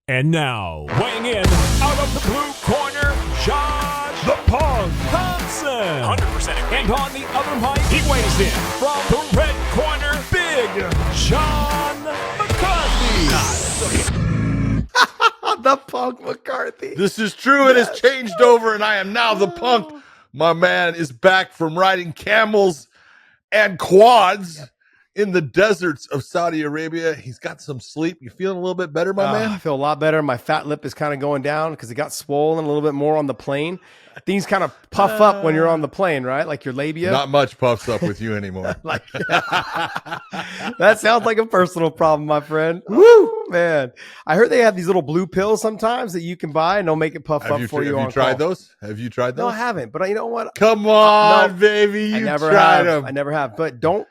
And now, weighing in out of the blue corner, Josh the Punk Thomson. 100%. And on the other mic, he weighs in from the red corner, Big John McCarthy. The Punk McCarthy. This is true. Yes. It has changed over, and I am now the Punk. My man is back from riding camels and quads in the deserts of Saudi Arabia. He's got some sleep. You feeling a little bit better, my man? I feel a lot better. My fat lip is kind of going down because it got swollen a little bit more on the plane. Things kind of puff up when you're on the plane, right? Like your labia. Not much puffs up with you anymore. That sounds like a personal problem, my friend. Woo, man. I heard they have these little blue pills sometimes that you can buy and they'll make it puff up for you. Have you tried those? Have you tried those? No, I haven't. But you know what? Come on, baby. You tried them. I never have. But don't.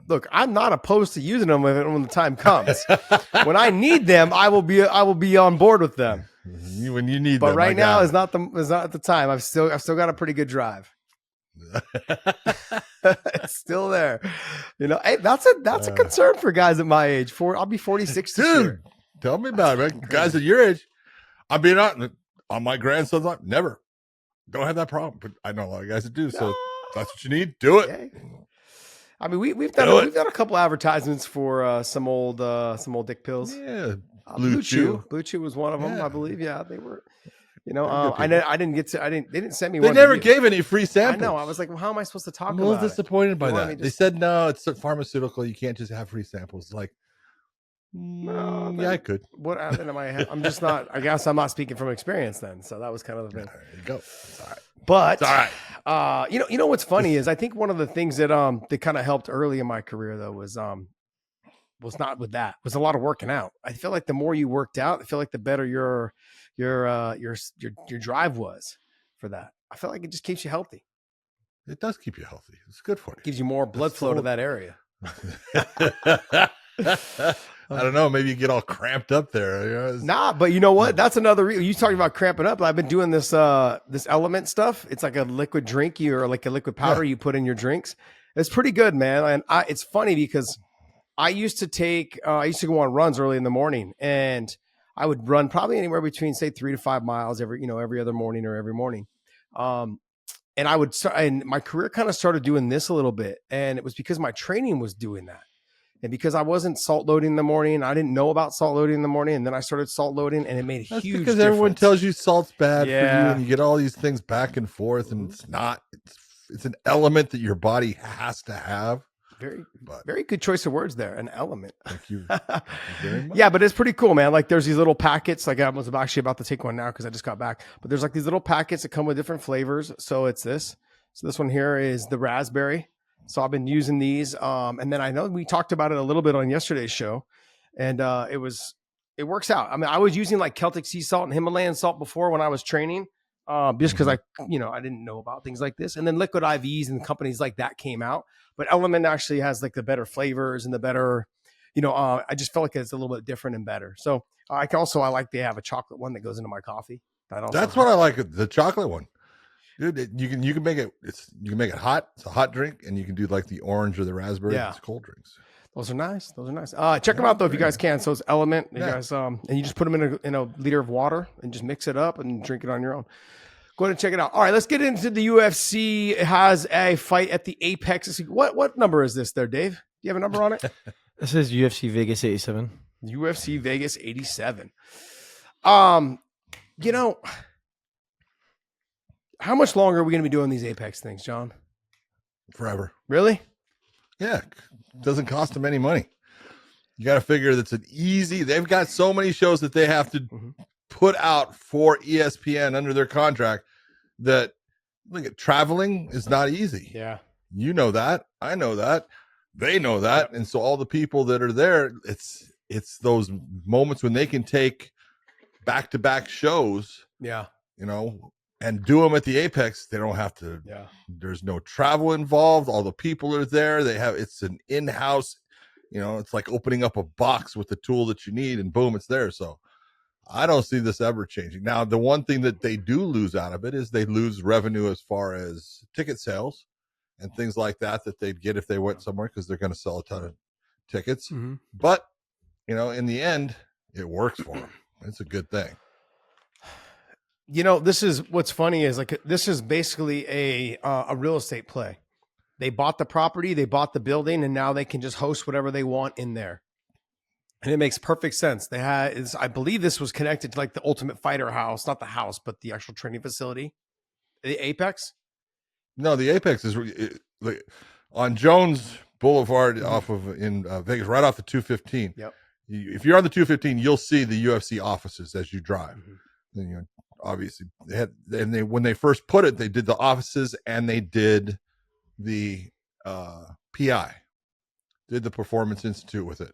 Look, I'm not opposed to using them when the time comes. When I need them, I will be on board with them. When you need them. But right now is not the time. I've still got a pretty good drive. It's still there. You know, hey, that's a concern for guys at my age. I'll be 46 this year. Tell me about it, man. Guys at your age, I'm being on my grandson's life. Never. Don't have that problem. But I know a lot of guys that do. So if that's what you need. Do it. Okay. I mean, we've done a couple advertisements for some old dick pills. Yeah, Blue Chew was one of them, I believe. Yeah, they were. You know, they didn't send me. They never gave any free samples. I know. I was like, well, how am I supposed to talk about it? I'm a little disappointed by that. They said no, it's a pharmaceutical. You can't just have free samples. Like, yeah, I could. What? Then I'm just not. I guess I'm not speaking from experience then. So that was kind of the thing. There you go. It's all right. But it's all right. You know what's funny is I think one of the things that kind of helped early in my career though was not with that. It was a lot of working out. I feel like the more you worked out, I feel like the better your drive was for that. I feel like it just keeps you healthy. It does keep you healthy. It's good for you. It gives you more blood flow to that area. I don't know. Maybe you get all cramped up there. Nah, but you know what? That's another reason. You talking about cramping up. I've been doing this element stuff. It's like a liquid drink or like a liquid powder you put in your drinks. It's pretty good, man. And it's funny because I used to go on runs early in the morning, and I would run probably anywhere between say 3 to 5 miles every other morning or every morning. And I would start, and my career kind of started doing this a little bit, and it was because my training was doing that. And because I wasn't salt loading in the morning, I didn't know about salt loading in the morning. And then I started salt loading and it made a huge difference. Because everyone tells you salt's bad for you and you get all these things back and forth and it's not. It's an element that your body has to have. Very good choice of words there. An element. Thank you. Very much. Yeah, but it's pretty cool, man. Like there's these little packets. Like I was actually about to take one now because I just got back. But there's like these little packets that come with different flavors. So it's this. So this one here is the raspberry. So I've been using these. And then I know we talked about it a little bit on yesterday's show. And it works out. I mean, I was using like Celtic sea salt and Himalayan salt before when I was training. Just because I didn't know about things like this. And then liquid IVs and companies like that came out. But Element actually has like the better flavors and the better, I just felt like it's a little bit different and better. So I like they have a chocolate one that goes into my coffee. That's what I like, the chocolate one. Dude, you can make it. You can make it hot. It's a hot drink, and you can do like the orange or the raspberry. Yeah. It's cold drinks. Those are nice. Check them out though if you guys can. So it's Element. You guys, and you just put them in a liter of water and just mix it up and drink it on your own. Go ahead and check it out. All right, let's get into the UFC. It has a fight at the Apex. What number is this there, Dave? Do you have a number on it? This is UFC Vegas 87. UFC Vegas 87. How much longer are we going to be doing these Apex things, John? Forever. Really? Yeah. It doesn't cost them any money. You got to figure that's they've got so many shows that they have to put out for ESPN under their contract that traveling is not easy. Yeah. You know that. I know that. They know that. And so all the people that are there, it's those moments when they can take back-to-back shows. Yeah. And do them at the Apex. They don't have to. Yeah. There's no travel involved. All the people are there. It's an in-house, it's like opening up a box with the tool that you need and boom, it's there. So I don't see this ever changing. Now, the one thing that they do lose out of it is they lose revenue as far as ticket sales and things like that they'd get if they went somewhere because they're going to sell a ton of tickets. Mm-hmm. But, in the end, it works for them. It's a good thing. You know, this is what's funny is like this is basically a real estate play. They bought the property, they bought the building, and now they can just host whatever they want in there. And it makes perfect sense. They had, I believe, this was connected to like the Ultimate Fighter house, not the house, but the actual training facility, the Apex. No, the Apex is like on Jones Boulevard off of in Vegas, right off the 215. Yep. If you're on the 215, you'll see the UFC offices as you drive. Then, you know, obviously they had, and they, when they first put it, they did the offices and they did the PI, did the Performance Institute with it,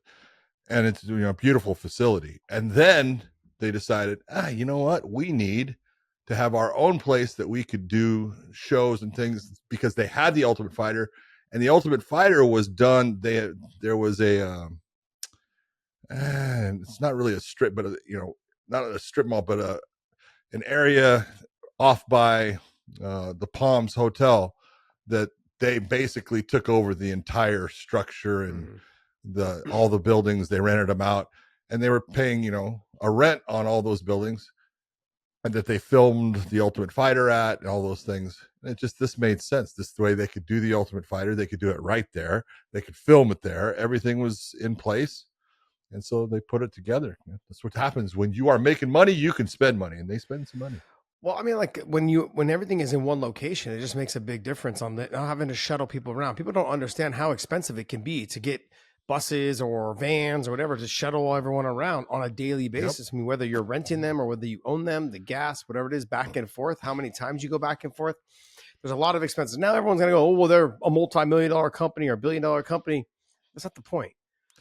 and it's, you know, a beautiful facility. And then they decided, you know what, we need to have our own place that we could do shows and things, because they had the Ultimate Fighter, and the Ultimate Fighter was done. There was a it's not really a strip, but you know, not a strip mall, but an area off by the Palms Hotel that they basically took over the entire structure and all the buildings. They rented them out, and they were paying, you know, a rent on all those buildings, and that they filmed the Ultimate Fighter at, and all those things. And this made sense. This is the way they could do the Ultimate Fighter. They could do it right there. They could film it there. Everything was in place. And so they put it together. That's what happens when you are making money. You can spend money, and they spend some money. Well, I mean, like when everything is in one location, it just makes a big difference on not having to shuttle people around. People don't understand how expensive it can be to get buses or vans or whatever to shuttle everyone around on a daily basis. I mean, whether you're renting them or whether you own them, the gas, whatever it is, back and forth, how many times you go back and forth. There's a lot of expenses. Now everyone's going to go, oh, well, they're a multi-million-dollar company or billion-dollar company. That's not the point.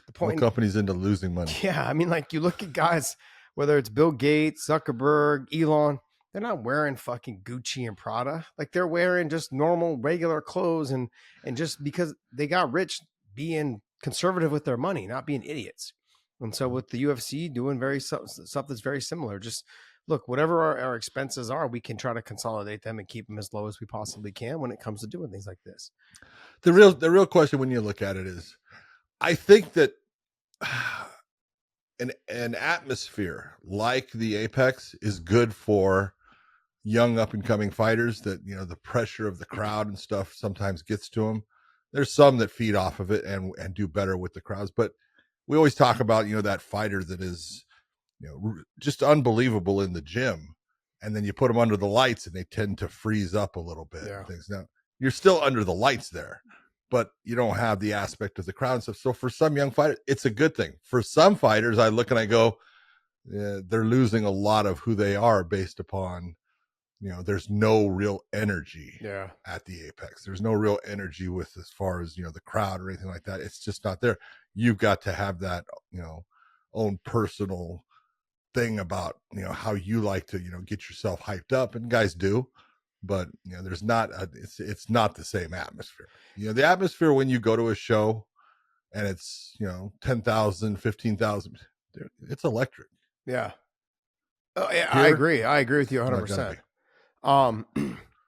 The point, company's into losing money. Yeah. I mean, like you look at guys, whether it's Bill Gates, Zuckerberg, Elon, they're not wearing fucking Gucci and Prada. Like they're wearing just normal, regular clothes, and just because they got rich, being conservative with their money, not being idiots. And so with the UFC doing stuff that's very similar, just look, whatever our expenses are, we can try to consolidate them and keep them as low as we possibly can when it comes to doing things like this. The real question when you look at it is, I think that an atmosphere like the Apex is good for young up and coming fighters. That, you know, the pressure of the crowd and stuff sometimes gets to them. There's some that feed off of it and do better with the crowds, but we always talk about, you know, that fighter that is, you know, just unbelievable in the gym, and then you put them under the lights and they tend to freeze up a little bit. Yeah. And things. Now you're still under the lights there, but you don't have the aspect of the crowd and stuff. So for some young fighters, it's a good thing. For some fighters, I look and I go, they're losing a lot of who they are based upon, you know, there's no real energy at the Apex. There's no real energy with, as far as, you know, the crowd or anything like that. It's just not there. You've got to have that, you know, own personal thing about, you know, how you like to, you know, get yourself hyped up, and guys do, but, you know, there's not it's not the same atmosphere. You know, the atmosphere when you go to a show and it's, you know, 10,000, 15,000, it's electric. Yeah. Oh, yeah, I agree with you 100%.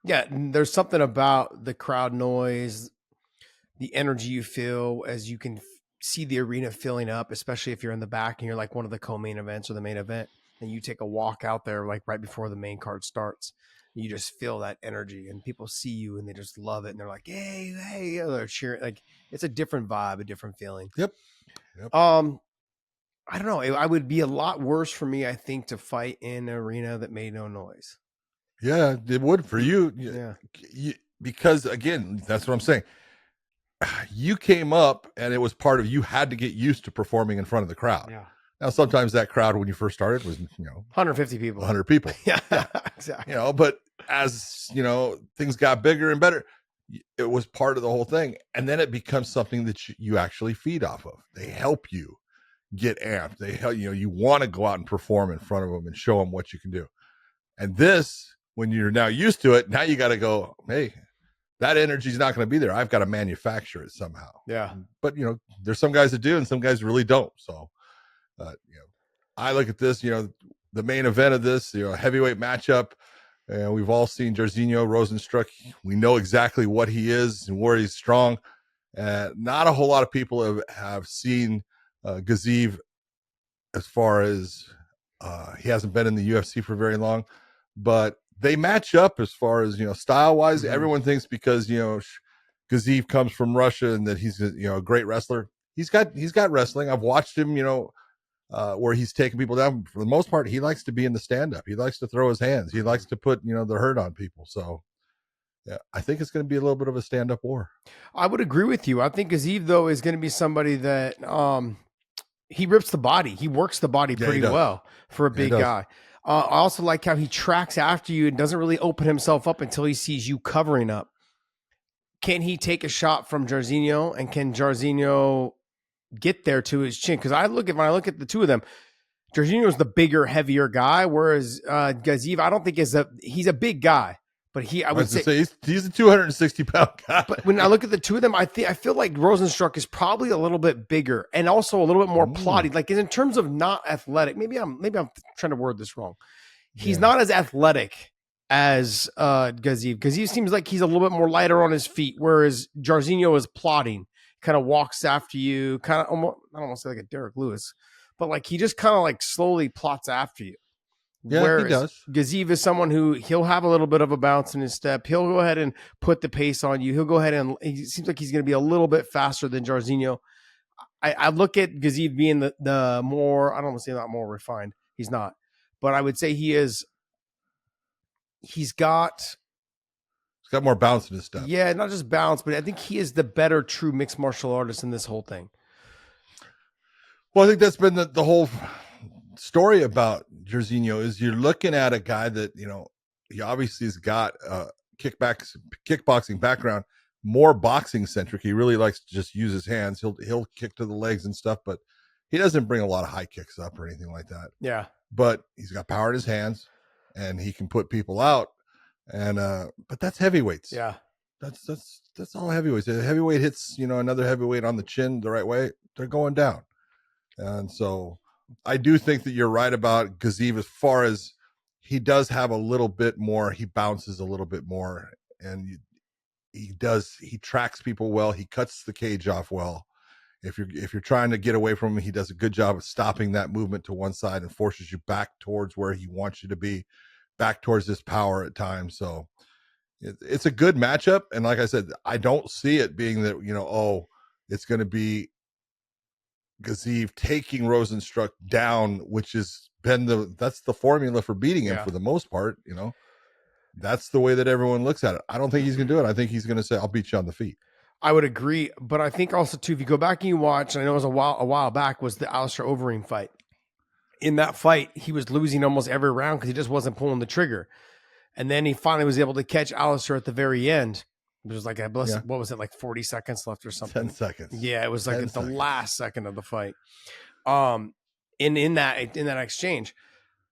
Yeah, there's something about the crowd noise, the energy you feel as you can see the arena filling up, especially if you're in the back and you're like one of the co-main events or the main event, and you take a walk out there like right before the main card starts. You just feel that energy, and people see you and they just love it, and they're like, hey, they're cheering. Like, it's a different vibe, a different feeling. Yep. I don't know. I would be a lot worse for me, I think, to fight in an arena that made no noise. Yeah, it would for you. Yeah. Because again, that's what I'm saying. You came up and it was part of, you had to get used to performing in front of the crowd. Yeah. Now, sometimes that crowd when you first started was, you know, 150 people. 100 people. Yeah, exactly. You know, but as, you know, things got bigger and better, it was part of the whole thing. And then it becomes something that you actually feed off of. They help you get amped. They help, you know, you want to go out and perform in front of them and show them what you can do. And this, when you're now used to it, now you got to go, hey, that energy is not going to be there. I've got to manufacture it somehow. Yeah. But, you know, there's some guys that do and some guys really don't. So, you know, I look at this, you know, the main event of this, you know, heavyweight matchup. We've all seen Jairzinho Rozenstruik. We know exactly what he is and where he's strong. Not a whole lot of people have seen Gaziev as far as He hasn't been in the UFC for very long, but they match up as far as, style wise. Mhm. Everyone thinks because, Gaziev comes from Russia and that he's a great wrestler. He's got wrestling. I've watched him, where he's taking people down. For the most part, he likes to be in the stand-up. He likes to throw his hands. He likes to put, the hurt on people. So, yeah, I think it's going to be a little bit of a stand-up war. I would agree with you. I think Gaziev, though, is going to be somebody that he rips the body. He works the body pretty well for a big guy. I also like how he tracks after you and doesn't really open himself up until he sees you covering up. Can he take a shot from Jairzinho, and can Jairzinho get there to his chin? Because when I look at the two of them, Jairzinho is the bigger, heavier guy, whereas Gaziev, I don't think he's a big guy, but I would say he's a 260-pound guy. But when I look at the two of them, I feel like Rozenstruik is probably a little bit bigger and also a little bit more plotty. Like in terms of not athletic, maybe I'm trying to word this wrong. He's not as athletic as Gaziev. Gaziev seems like he's a little bit more lighter on his feet, whereas Jairzinho is plotting, kind of walks after you, kind of almost, I don't want to say like a Derek Lewis, but like he just kind of like slowly plots after you. Yeah, whereas he does. Gaziev is someone who he'll have a little bit of a bounce in his step. He'll go ahead and put the pace on you. He'll go ahead and he seems like he's going to be a little bit faster than Jairzinho. I look at Gaziev being the more, I don't want to say not more refined. He's not, but I would say he's got more bounce in his step. Yeah, not just bounce, but I think he is the better true mixed martial artist in this whole thing. Well, I think that's been the whole story about Jairzinho is you're looking at a guy that, he obviously has got a kickboxing background, more boxing centric. He really likes to just use his hands. He'll kick to the legs and stuff, but he doesn't bring a lot of high kicks up or anything like that. Yeah. But he's got power in his hands and he can put people out. And but that's heavyweights. Yeah. That's all heavyweights. If a heavyweight hits, another heavyweight on the chin the right way, they're going down. And so I do think that you're right about Gaziev as far as he does have a little bit more, he bounces a little bit more, and he tracks people well, he cuts the cage off well. If you're trying to get away from him, he does a good job of stopping that movement to one side and forces you back towards where he wants you to be, back towards his power at times. So it's a good matchup. And like I said, I don't see it being that, it's going to be Gaziev taking Rozenstruik down, which has been that's the formula for beating him for the most part. That's the way that everyone looks at it. I don't think he's going to do it. I think he's going to say, I'll beat you on the feet. I would agree. But I think also too, if you go back and you watch, and I know it was a while back, was the Alistair Overeem fight. In that fight, he was losing almost every round because he just wasn't pulling the trigger. And then he finally was able to catch Alistair at the very end. It was like, what was it, like 40 seconds left or something? 10 seconds. Yeah, it was like at the last second of the fight. In that exchange.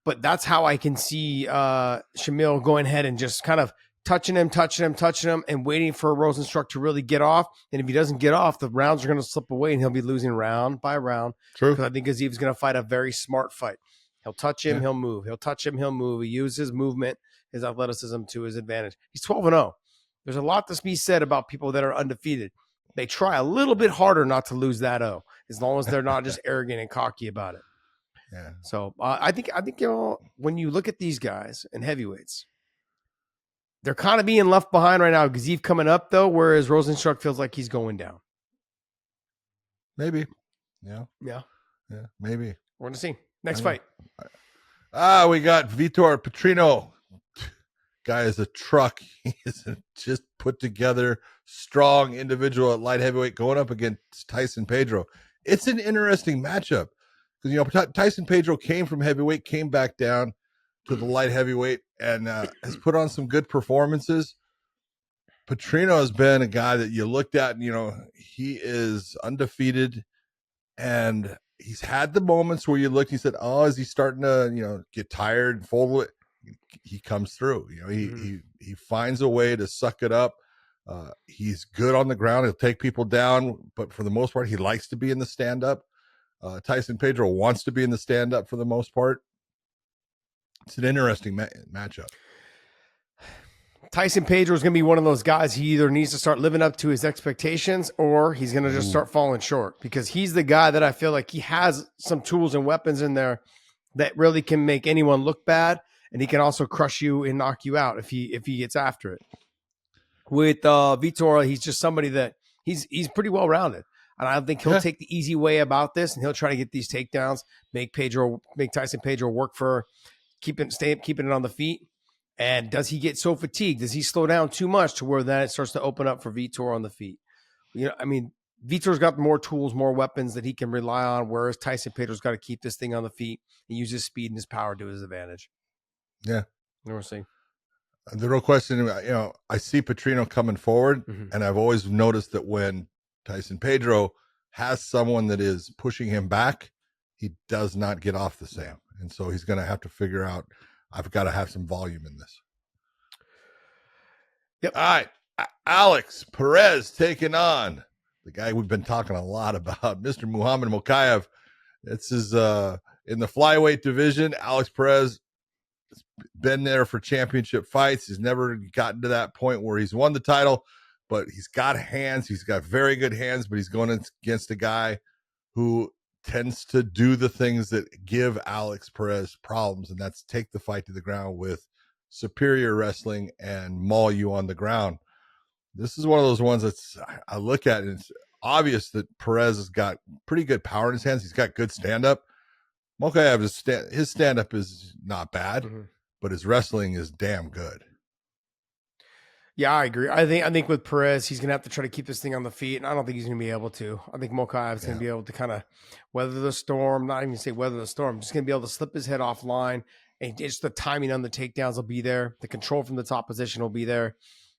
But that's how I can see Shamil going ahead and just kind of touching him, and waiting for Rozenstruik to really get off. And if he doesn't get off, the rounds are going to slip away and he'll be losing round by round. True. Because I think Gaziev's going to fight a very smart fight. He'll touch him, he'll move. He'll touch him, he'll move. He uses his movement, his athleticism to his advantage. He's 12-0. There's a lot to be said about people that are undefeated. They try a little bit harder not to lose that O, as long as they're not just arrogant and cocky about it. Yeah. So I think when you look at these guys and heavyweights, they're kind of being left behind right now. Gaziev coming up though, whereas Rozenstruik feels like he's going down. Maybe. Yeah. Maybe. We're gonna see. Next fight. We got Vitor Petrino. Guy is a truck. He is a just put together, strong individual at light heavyweight going up against Tyson Pedro. It's an interesting matchup because Tyson Pedro came from heavyweight, came back down to the light heavyweight, and has put on some good performances. Petrino has been a guy that you looked at, and he is undefeated, and he's had the moments where you looked, you said, "Oh, is he starting to get tired and fold it?" He comes through. He finds a way to suck it up. He's good on the ground. He'll take people down, but for the most part, he likes to be in the stand-up. Tyson Pedro wants to be in the stand-up for the most part. It's an interesting matchup. Tyson Pedro is going to be one of those guys. He either needs to start living up to his expectations or he's going to just start falling short, because he's the guy that I feel like he has some tools and weapons in there that really can make anyone look bad, and he can also crush you and knock you out if he gets after it. With Vitor, he's just somebody that he's pretty well rounded, and I think he'll take the easy way about this, and he'll try to get these takedowns, make Tyson Pedro work for keeping it on the feet. And does he get so fatigued? Does he slow down too much to where then it starts to open up for Vitor on the feet? Vitor's got more tools, more weapons that he can rely on, whereas Tyson Pedro's got to keep this thing on the feet and use his speed and his power to his advantage. Yeah. We'll see. The real question, I see Petrino coming forward, and I've always noticed that when Tyson Pedro has someone that is pushing him back, he does not get off the same. And so he's going to have to figure out, I've got to have some volume in this. Yep. All right. Alex Perez taking on the guy we've been talking a lot about, Mr. Muhammad Mokaev. This is in the flyweight division. Alex Perez has been there for championship fights. He's never gotten to that point where he's won the title, but he's got hands. He's got very good hands, but he's going against a guy who tends to do the things that give Alex Perez problems, and that's take the fight to the ground with superior wrestling and maul you on the ground. This is one of those ones that's I look at, and it's obvious that Perez has got pretty good power in his hands. He's got good stand-up. Mokaev, his stand-up is not bad, but his wrestling is damn good. Yeah, I agree. I think with Perez, he's going to have to try to keep this thing on the feet, and I don't think he's going to be able to. I think Mokaev's going to be able to kind of weather the storm, not even say weather the storm, just going to be able to slip his head offline, and just the timing on the takedowns will be there. The control from the top position will be there,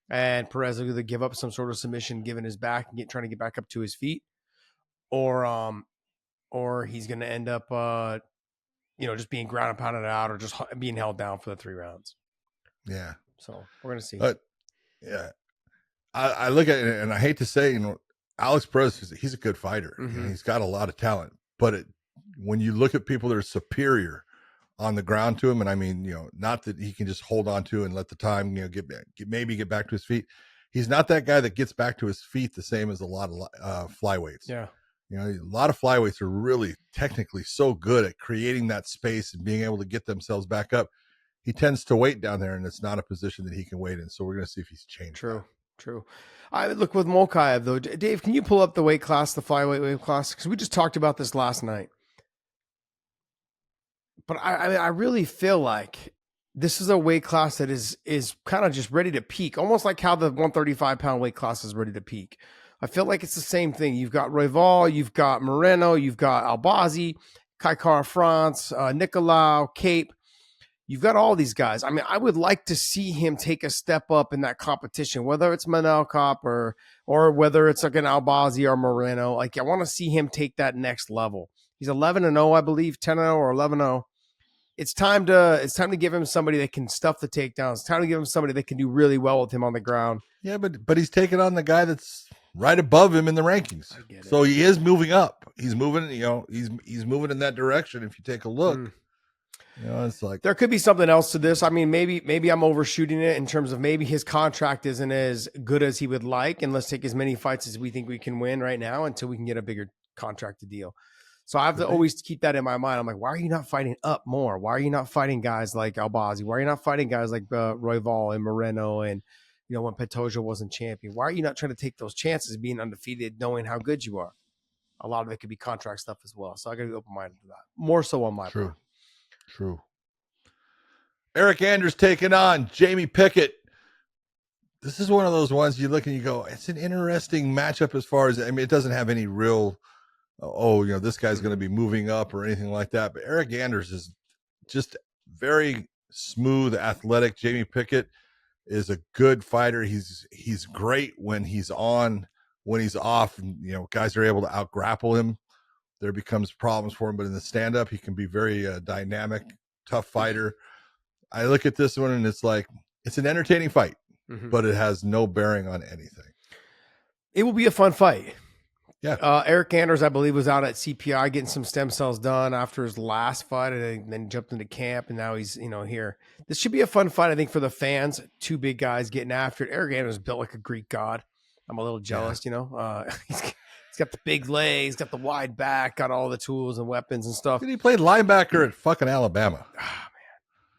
and Perez will either give up some sort of submission, giving his back and trying to get back up to his feet, or he's going to end up, just being ground and pounded out, or just being held down for the 3 rounds. Yeah. So we're going to see. But yeah, I look at it, and I hate to say, Alex Perez, he's a good fighter. He's got a lot of talent, but when you look at people that are superior on the ground to him, and I mean, not that he can just hold on to and let the time, get back to his feet. He's not that guy that gets back to his feet the same as a lot of flyweights. Yeah. A lot of flyweights are really technically so good at creating that space and being able to get themselves back up. He tends to wait down there, and it's not a position that he can wait in. So we're going to see if he's changed. True. I look with Mokaev though. Dave, can you pull up the weight class, the flyweight weight class? Because we just talked about this last night. But I really feel like this is a weight class that is kind of just ready to peak, almost like how the 135-pound weight class is ready to peak. I feel like it's the same thing. You've got Royval, you've got Moreno, you've got Albazi, Kai Kara France, Nicolau, Cape. You've got all these guys. I mean, I would like to see him take a step up in that competition, whether it's Manel Cop or whether it's like an Albazi or Moreno. Like, I want to see him take that next level. He's 11-0, I believe, 10-0 or 11-0. It's time to give him somebody that can stuff the takedowns. It's time to give him somebody that can do really well with him on the ground. Yeah, but he's taking on the guy that's right above him in the rankings. So he is moving up. He's moving, he's moving in that direction. If you take a look. It's like there could be something else to this. I mean, maybe I'm overshooting it in terms of maybe his contract isn't as good as he would like, and let's take as many fights as we think we can win right now until we can get a bigger contracted deal. So I have to always keep that in my mind. I'm like, why are you not fighting up more? Why are you not fighting guys like Albazi? Why are you not fighting guys like Royval and Moreno and when Petrino wasn't champion? Why are you not trying to take those chances, being undefeated, knowing how good you are? A lot of it could be contract stuff as well. So I got to be open-minded to that. More so on my part. True. Eric Anders taking on Jamie Pickett. This is one of those ones you look and you go, it's an interesting matchup as far as, it doesn't have any real, this guy's going to be moving up or anything like that. But Eric Anders is just very smooth, athletic. Jamie Pickett is a good fighter. He's great when he's on, when he's off, and, guys are able to out grapple him. There becomes problems for him, but in the stand-up, he can be very dynamic, tough fighter. I look at this one, and it's like, it's an entertaining fight, but it has no bearing on anything. It will be a fun fight. Yeah. Eric Anders, I believe, was out at CPI getting some stem cells done after his last fight, and then jumped into camp, and now he's, here. This should be a fun fight, I think, for the fans. 2 big guys getting after it. Eric Anders is built like a Greek god. I'm a little jealous, It's He's got the big legs, got the wide back, got all the tools and weapons and stuff. He played linebacker at fucking Alabama. Ah, man,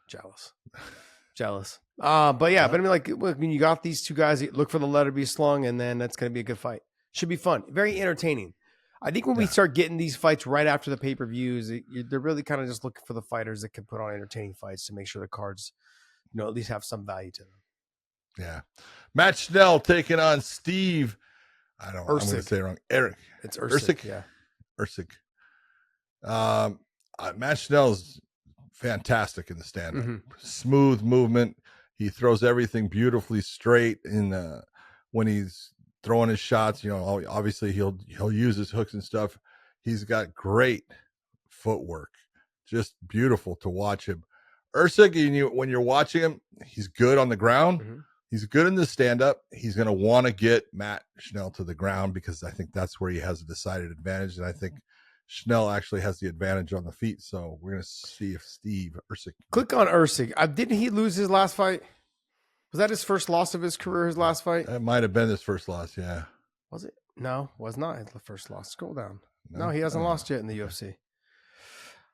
jealous. But yeah, but I mean, like, look, when you got these two guys, look for the letter to be slung, and then that's going to be a good fight. Should be fun, very entertaining. I think when we start getting these fights right after the pay-per-views, they're really kind of just looking for the fighters that can put on entertaining fights to make sure the cards, at least have some value to them. Yeah. Matt Schnell taking on Steve. I'm going to say it wrong. Eric. It's Usyk. Yeah. Usyk. Matt Schnell's fantastic in the stand-up. Smooth movement. He throws everything beautifully straight when he's throwing his shots. Obviously he'll use his hooks and stuff. He's got great footwork. Just beautiful to watch him. Usyk, when you're watching him, he's good on the ground. He's good in the stand-up. He's going to want to get Matt Schnell to the ground because I think that's where he has a decided advantage. And I think Schnell actually has the advantage on the feet. So we're going to see if Usyk. Click on Usyk. Didn't he lose his last fight? Was that his first loss of his career, his last fight? That might have been his first loss, yeah. Was it? No, was not the first loss. Scroll down. No, he hasn't lost yet in the UFC.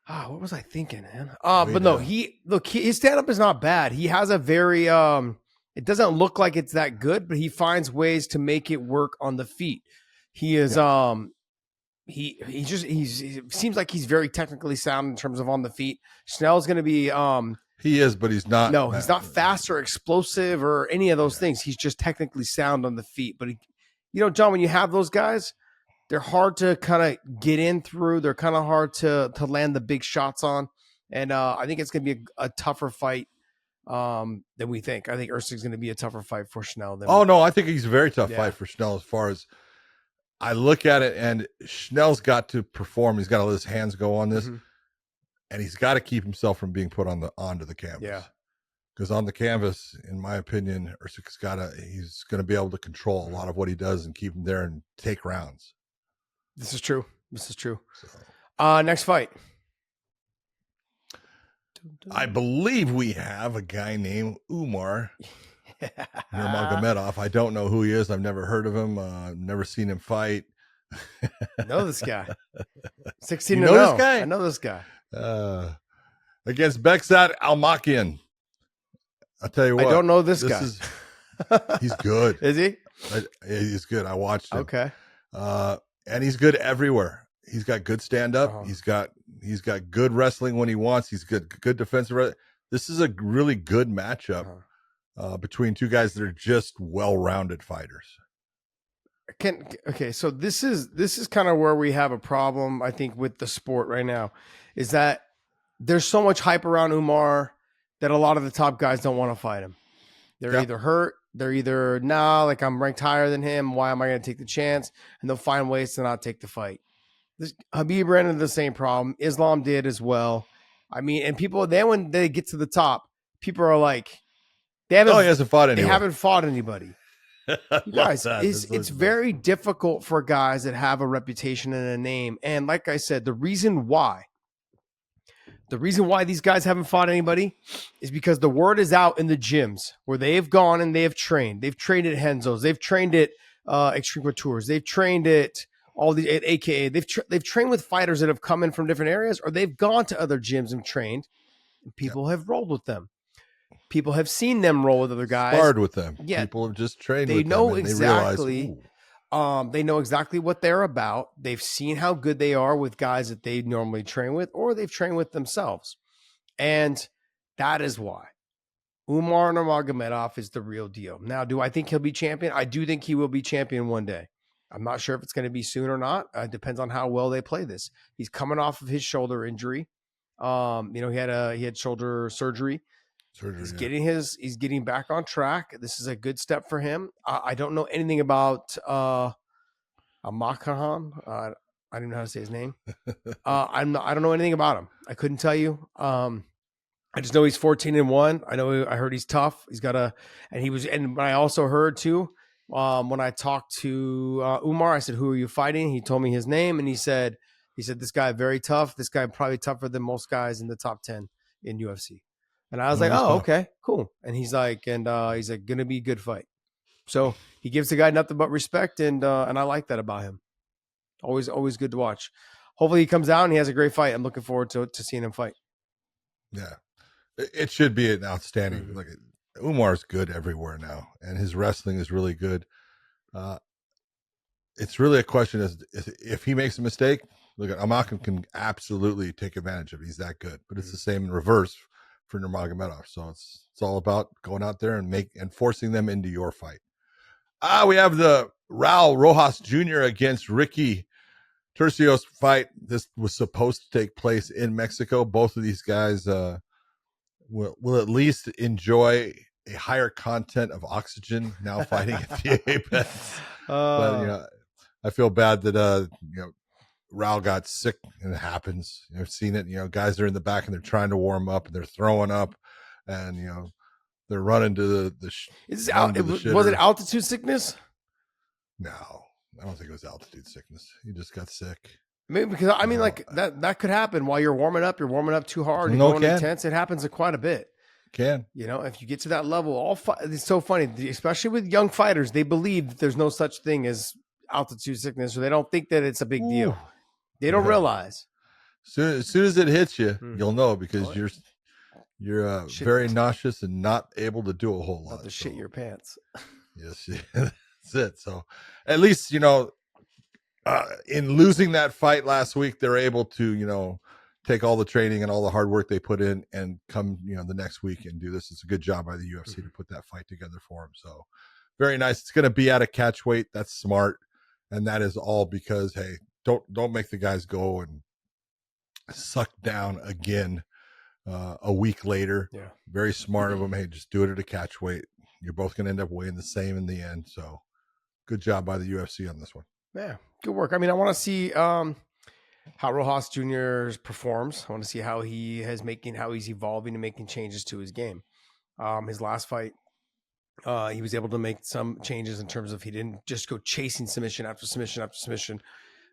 What was I thinking, man? But no, his stand-up is not bad. He has a very it doesn't look like it's that good, but he finds ways to make it work on the feet. He is he seems like he's very technically sound in terms of on the feet. Schnell's going to be he is, but he's not. No, he's not fast or explosive or any of those things. He's just technically sound on the feet. But John, when you have those guys, they're hard to kind of get in through. They're kind of hard to land the big shots on. And I think it's going to be a tougher fight than we think. I think Usyk's going to be a tougher fight for Schnell. No, I think he's a very tough fight for Schnell as far as I look at it. And Schnell's got to perform. He's got to let his hands go on this. And he's got to keep himself from being put onto the canvas. Yeah. Because on the canvas, in my opinion, he's going to be able to control a lot of what he does and keep him there and take rounds. This is true. So. Next fight. I believe we have a guy named Umar Nurmagomedov. I don't know who he is. I've never heard of him. Never seen him fight. I know this guy. 16 you to know 0. this guy? I know this guy. Against Beksat Almakian. I'll tell you what. I don't know this guy. He's good. Is he? He's good. I watched him. Okay. And he's good everywhere. He's got good stand-up. He's got good wrestling when he wants. He's good defensive. This is a really good matchup between two guys that are just well-rounded fighters. So this is kind of where we have a problem, I think, with the sport right now, is that there's so much hype around Umar that a lot of the top guys don't want to fight him. They're either hurt, they're either I'm ranked higher than him. Why am I going to take the chance? And they'll find ways to not take the fight. Habib ran into the same problem. Islam did as well. I mean, and people then when they get to the top, people are like, he hasn't fought anyone. They haven't fought anybody. You guys, it's very difficult for guys that have a reputation and a name. And like I said, the reason why these guys haven't fought anybody is because the word is out in the gyms where they've gone and they have trained. They've trained at Henzo's. They've trained at Extreme Couture's. They've trained at at AKA. They've trained with fighters that have come in from different areas, or they've gone to other gyms and trained. And people have rolled with them. People have seen them roll with other guys. Sparred with them. Yeah. People have just trained with them. They know exactly. They know exactly what they're about. They've seen how good they are with guys that they normally train with, or they've trained with themselves. And that is why Umar Nurmagomedov is the real deal. Now, do I think he'll be champion? I do think he will be champion one day. I'm not sure if it's going to be soon or not. It depends on how well they play this. He's coming off of his shoulder injury. He had shoulder surgery. He's getting back on track. This is a good step for him. I don't know anything about Amakahan. I don't know how to say his name. I don't know anything about him. I couldn't tell you. I just know he's 14-1. I heard he's tough. And I also heard too, when I talked to Umar, I said, "Who are you fighting?" He told me his name, and he said, "This guy very tough. This guy probably tougher than most guys in the top 10 in UFC." And I was like, "Oh, okay, cool." And he's like, "Gonna be a good fight." So he gives the guy nothing but respect, and I like that about him. Always good to watch. Hopefully he comes out and he has a great fight. I'm looking forward to seeing him fight. Yeah, it should be an outstanding. Like Umar's good everywhere now, and his wrestling is really good. It's really a question is if he makes a mistake. Look, Amakam can absolutely take advantage of it. He's that good, but it's the same in reverse for Nurmagomedov. So it's all about going out there and forcing them into your fight. We have the Raul Rojas Jr. against Ricky Turcios fight. This was supposed to take place in Mexico. Both of these guys will at least enjoy a higher content of oxygen now fighting at the Apex. But I feel bad that Raul got sick, and it happens. I've seen it. Guys are in the back and they're trying to warm up and they're throwing up, and they're running to the was it altitude sickness? No, I don't think it was altitude sickness. He just got sick. Maybe because that could happen while you're warming up. You're warming up too hard. You're going intense. It happens quite a bit. Can if you get to that level, it's so funny, especially with young fighters. They believe that there's no such thing as altitude sickness, or they don't think that it's a big deal. They don't realize. As soon as it hits you, you'll know because you're very nauseous and not able to do a whole lot. To shit your pants. Yes, that's it. So at least in losing that fight last week, they're able to take all the training and all the hard work they put in and come the next week and do this. It's a good job by the UFC to put that fight together for him. So very nice. It's going to be at a catch weight. That's smart, and that is all because hey. Don't make the guys go and suck down again a week later. Yeah. Very smart of them. Hey, just do it at a catch weight. You're both going to end up weighing the same in the end. So good job by the UFC on this one. Yeah, good work. I mean, I want to see how Rojas Jr. performs. I want to see how he's evolving and making changes to his game. His last fight, he was able to make some changes in terms of he didn't just go chasing submission after submission after submission.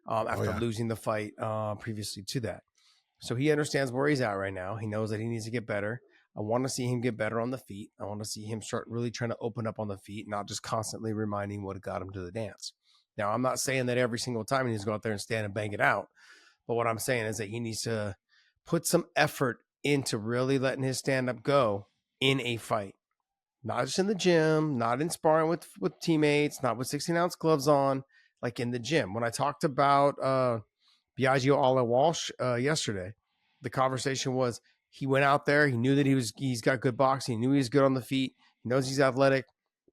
After losing the fight previously to that. So he understands where he's at right now. He knows that he needs to get better. I want to see him get better on the feet. I want to see him start really trying to open up on the feet, not just constantly reminding what got him to the dance. Now, I'm not saying that every single time he needs to go out there and stand and bang it out. But what I'm saying is that he needs to put some effort into really letting his stand-up go in a fight. Not just in the gym, not in sparring with teammates, not with 16-ounce gloves on. Like in the gym. When I talked about Biagio Ala Walsh yesterday, the conversation was he went out there, he knew that he's got good boxing, he knew he was good on the feet, he knows he's athletic,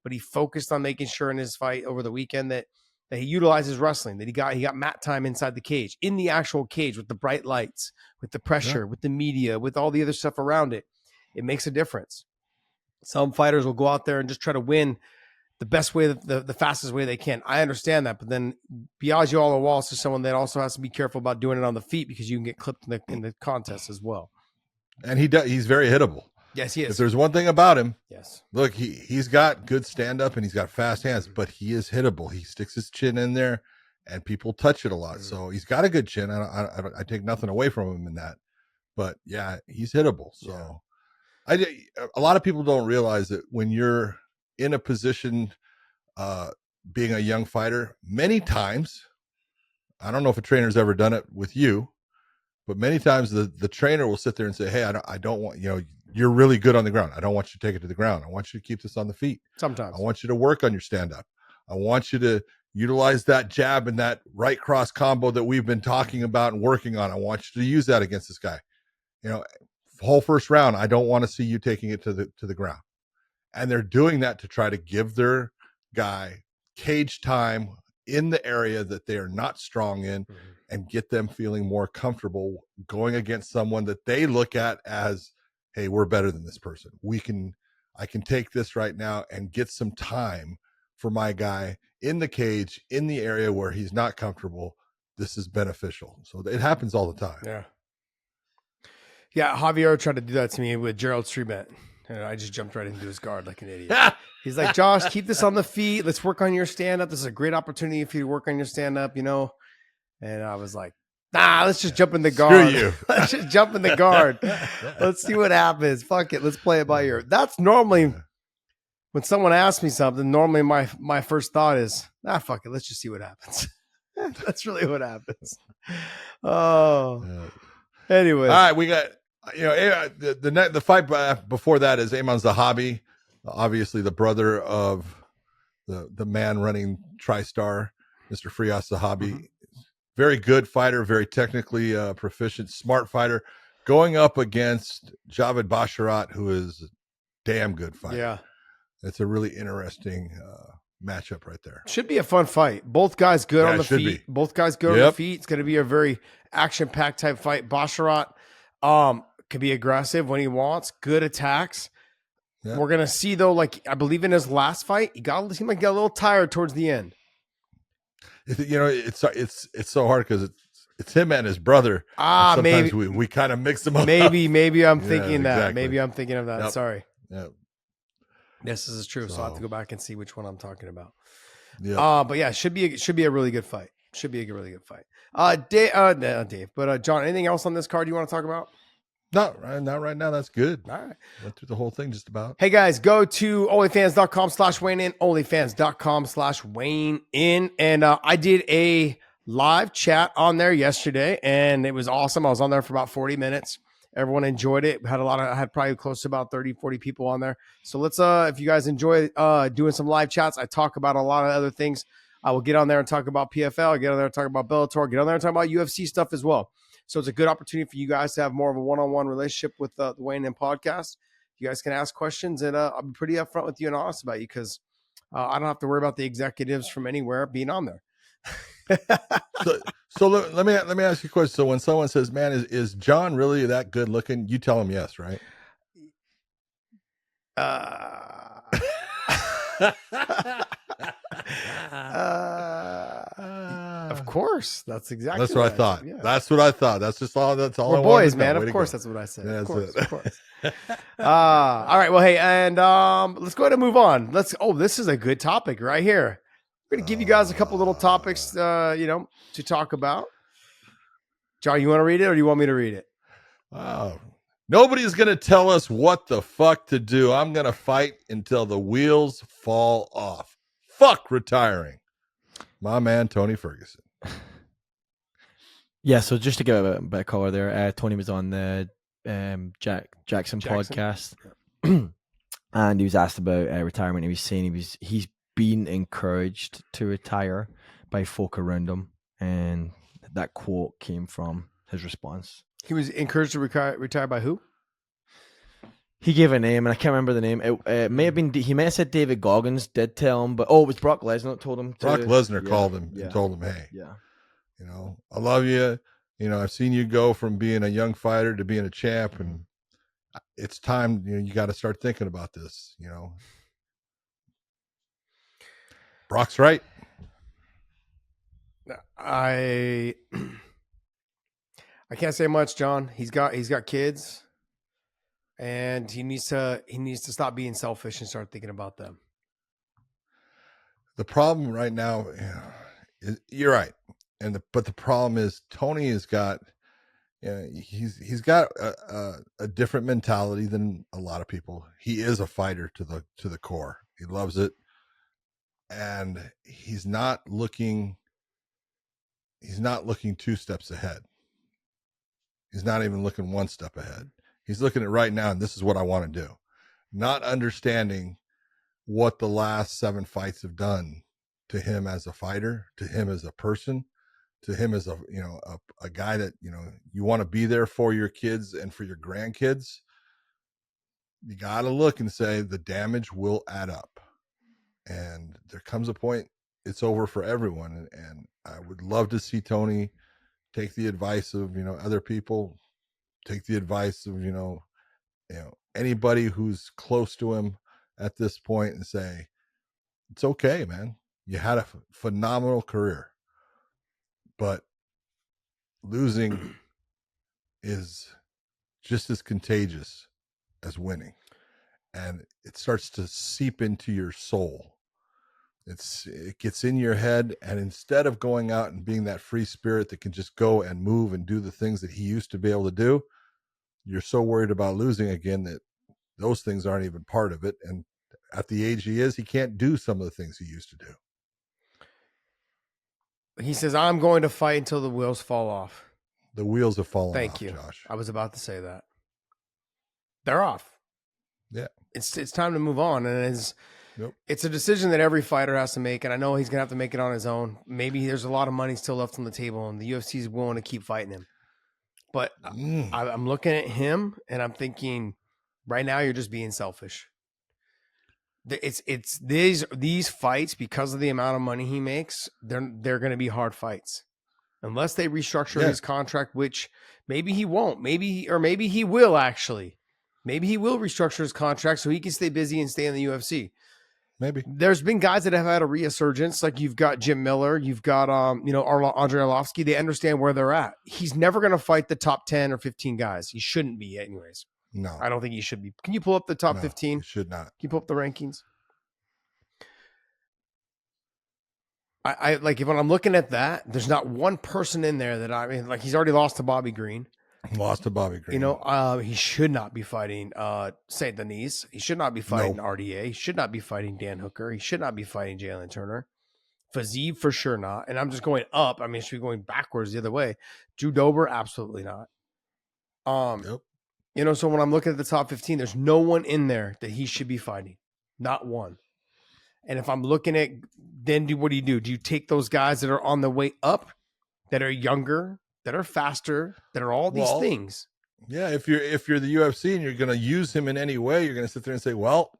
but he focused on making sure in his fight over the weekend that he utilized his wrestling, that he got mat time inside the cage, in the actual cage with the bright lights, with the pressure, with the media, with all the other stuff around it. It makes a difference. Some fighters will go out there and just try to win the best way, the fastest way they can. I understand that, but then Biagio Ala Walsh is someone that also has to be careful about doing it on the feet because you can get clipped in the contest as well. And he's very hittable. Yes, he is. If there's one thing about him, yes. Look, he's got good stand up and he's got fast hands, but he is hittable. He sticks his chin in there, and people touch it a lot. So he's got a good chin. I take nothing away from him in that, but yeah, he's hittable. So a lot of people don't realize that when you're in a position, being a young fighter, many times, I don't know if a trainer's ever done it with you, but many times the trainer will sit there and say, hey, I don't want, you're really good on the ground. I don't want you to take it to the ground. I want you to keep this on the feet. Sometimes I want you to work on your stand up. I want you to utilize that jab and that right cross combo that we've been talking about and working on. I want you to use that against this guy. Whole first round, I don't want to see you taking it to the ground. And they're doing that to try to give their guy cage time in the area that they are not strong in and get them feeling more comfortable going against someone that they look at as, hey, we're better than this person. I can take this right now and get some time for my guy in the cage, in the area where he's not comfortable. This is beneficial. So it happens all the time. Yeah. Yeah. Javier tried to do that to me with Gerald Streetman. And I just jumped right into his guard like an idiot. He's like, Josh, keep this on the feet. Let's work on your stand-up. This is a great opportunity for you to work on your stand-up, And I was like, nah, let's just jump in the guard. Screw you. Let's just jump in the guard. Let's see what happens. Fuck it. Let's play it by ear. That's normally, when someone asks me something, normally my first thought is, fuck it. Let's just see what happens. That's really what happens. Oh, anyways. All right, we got the fight before that is Amon Zahabi, obviously the brother of the man running TriStar, Mr. Firas Zahabi. Mhm. Very good fighter, very technically proficient, smart fighter, going up against Javed Basharat, who is a damn good fighter. Yeah. It's a really interesting matchup right there. Should be a fun fight. Both guys good on the feet. Both guys good on the feet. It's going to be a very action-packed type fight. Basharat can be aggressive when he wants. Good attacks. Yeah. We're going to see, though, like I believe in his last fight, he seemed like he got a little tired towards the end. It's so hard because it's him and his brother. Sometimes maybe we kind of mix them up. Maybe I'm thinking that. Exactly. Maybe I'm thinking of that. Yep. Sorry. Yeah. This is true. So I'll have to go back and see which one I'm talking about. Yeah. But yeah, should be a really good fight. Should be a really good fight. Dave. But John, anything else on this card you want to talk about? Not right now. That's good. All right. Went through the whole thing just about. Hey guys, go to onlyfans.com/WayneIn, onlyfans.com/WayneIn. And I did a live chat on there yesterday and it was awesome. I was on there for about 40 minutes. Everyone enjoyed it. I had probably close to about 30, 40 people on there. So let's, if you guys enjoy doing some live chats, I talk about a lot of other things. I will get on there and talk about PFL, get on there and talk about Bellator, get on there and talk about UFC stuff as well. So it's a good opportunity for you guys to have more of a one-on-one relationship with the Wayne and podcast. You guys can ask questions, and I'll be pretty upfront with you and honest about you because I don't have to worry about the executives from anywhere being on there. So let me ask you a question. So when someone says, "Man, is John really that good looking?" You tell them yes, right? Of course, that's exactly. That's what I thought. Yeah. That's what I thought. That's just all. That's all. We're boys, man. Of course, that's what I said. Yeah, of course. All right. Well, hey, and let's go ahead and move on. This is a good topic right here. We're gonna give you guys a couple little topics, to talk about. John, you want to read it, or do you want me to read it? Nobody's gonna tell us what the fuck to do. I'm gonna fight until the wheels fall off. Fuck retiring. My man, Tony Ferguson. Yeah, so just to give a bit of color there, Tony was on the JAXXON podcast, and he was asked about retirement. He was saying he's been encouraged to retire by folk around him, and that quote came from his response. He was encouraged to retire by who? He gave a name, and I can't remember the name. It may have been. He may have said David Goggins did tell him, but it was Brock Lesnar that told him. Brock Lesnar called him and told him, "Hey, I love you. I've seen you go from being a young fighter to being a champ, and it's time. You got to start thinking about this. Brock's right. I can't say much, John. He's got kids. And he needs to stop being selfish and start thinking about them. The problem right now, is, you're right, but the problem is Tony has got, he's got a different mentality than a lot of people. He is a fighter to the core. He loves it, and he's not looking 2 steps ahead. He's not even looking 1 step ahead. He's looking at right now, and this is what I want to do. Not understanding what the last 7 fights have done to him as a fighter, to him as a person, to him as a guy that, you want to be there for your kids and for your grandkids. You got to look and say the damage will add up. And there comes a point it's over for everyone. And I would love to see Tony take the advice of, other people. Take the advice of, anybody who's close to him at this point and say, it's okay, man. You had a phenomenal career, but losing is just as contagious as winning. And it starts to seep into your soul. It gets in your head. And instead of going out and being that free spirit that can just go and move and do the things that he used to be able to do, you're so worried about losing again that those things aren't even part of it. And at the age he is, he can't do some of the things he used to do. He says, I'm going to fight until the wheels fall off. The wheels have fallen Thank off, you. Josh. I was about to say that. They're off. Yeah. It's time to move on. And it's a decision that every fighter has to make. And I know he's going to have to make it on his own. Maybe there's a lot of money still left on the table and the UFC is willing to keep fighting him. But I'm looking at him and I'm thinking, right now you're just being selfish. It's these fights, because of the amount of money he makes, they're going to be hard fights. Unless they restructure his contract, which maybe he won't. Maybe he will actually. Maybe he will restructure his contract so he can stay busy and stay in the UFC. Maybe. There's been guys that have had a resurgence, like you've got Jim Miller, you've got Andrei Arlovsky. They understand where they're at. He's never going to fight the top 10 or 15 guys. He shouldn't be, anyways. No, I don't think he should be. Can you pull up the top 15? Should not. Can you pull up the rankings? I like when I'm looking at that, there's not one person in there that like he's already lost to Bobby Green. Lost to Bobby Green. He should not be fighting St. Denis. He should not be fighting RDA. He should not be fighting Dan Hooker. He should not be fighting Jalen Turner. Faziev for sure not. And I'm just going up. I mean, should be going backwards the other way. Drew Dober, absolutely not. So when I'm looking at the top 15, there's no one in there that he should be fighting. Not one. And if I'm looking at, then what do? Do you take those guys that are on the way up, that are younger, that are faster, that are all these things? Yeah, if you're the UFC and you're going to use him in any way, you're going to sit there and say, well,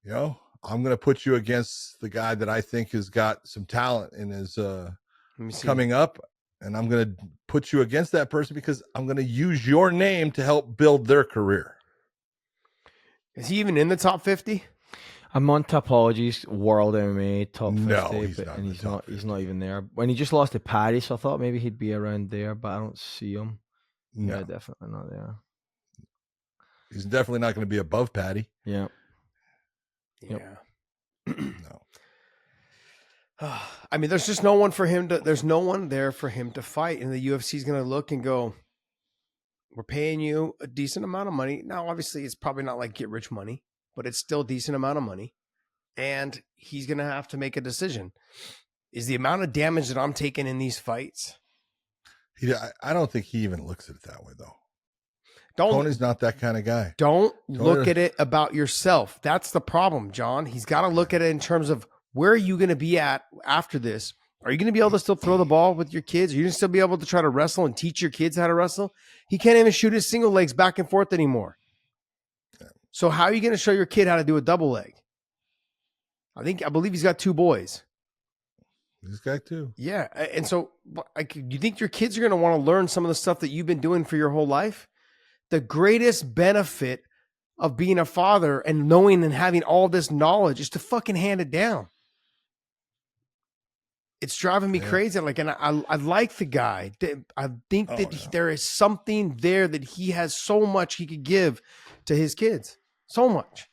I'm going to put you against the guy that I think has got some talent and is coming up, and I'm going to put you against that person because I'm going to use your name to help build their career. Is he even in the top 50? I'm on Topology's World MMA top 50, No, he's not. He's not even there. When he just lost to Paddy, so I thought maybe he'd be around there, but I don't see him. No. Yeah, definitely not there. He's definitely not going to be above Paddy. Yeah. Yeah. No. I mean, there's just no one for him to. There's no one there for him to fight, and the UFC is going to look and go, "We're paying you a decent amount of money." Now, obviously, it's probably not like get rich money, but it's still a decent amount of money. And he's going to have to make a decision. Is the amount of damage that I'm taking in these fights? I don't think he even looks at it that way, though. Tony's not that kind of guy. Don't look at it about yourself. That's the problem, John. He's got to look at it in terms of where are you going to be at after this? Are you going to be able to still throw the ball with your kids? Are you going to still be able to try to wrestle and teach your kids how to wrestle? He can't even shoot his single legs back and forth anymore. So how are you going to show your kid how to do a double leg? I believe he's got 2 boys. He's got 2. Yeah. And so you think your kids are going to want to learn some of the stuff that you've been doing for your whole life? The greatest benefit of being a father and knowing and having all this knowledge is to fucking hand it down. It's driving me crazy. And I like the guy. I think there is something there that he has so much he could give to his kids. So much.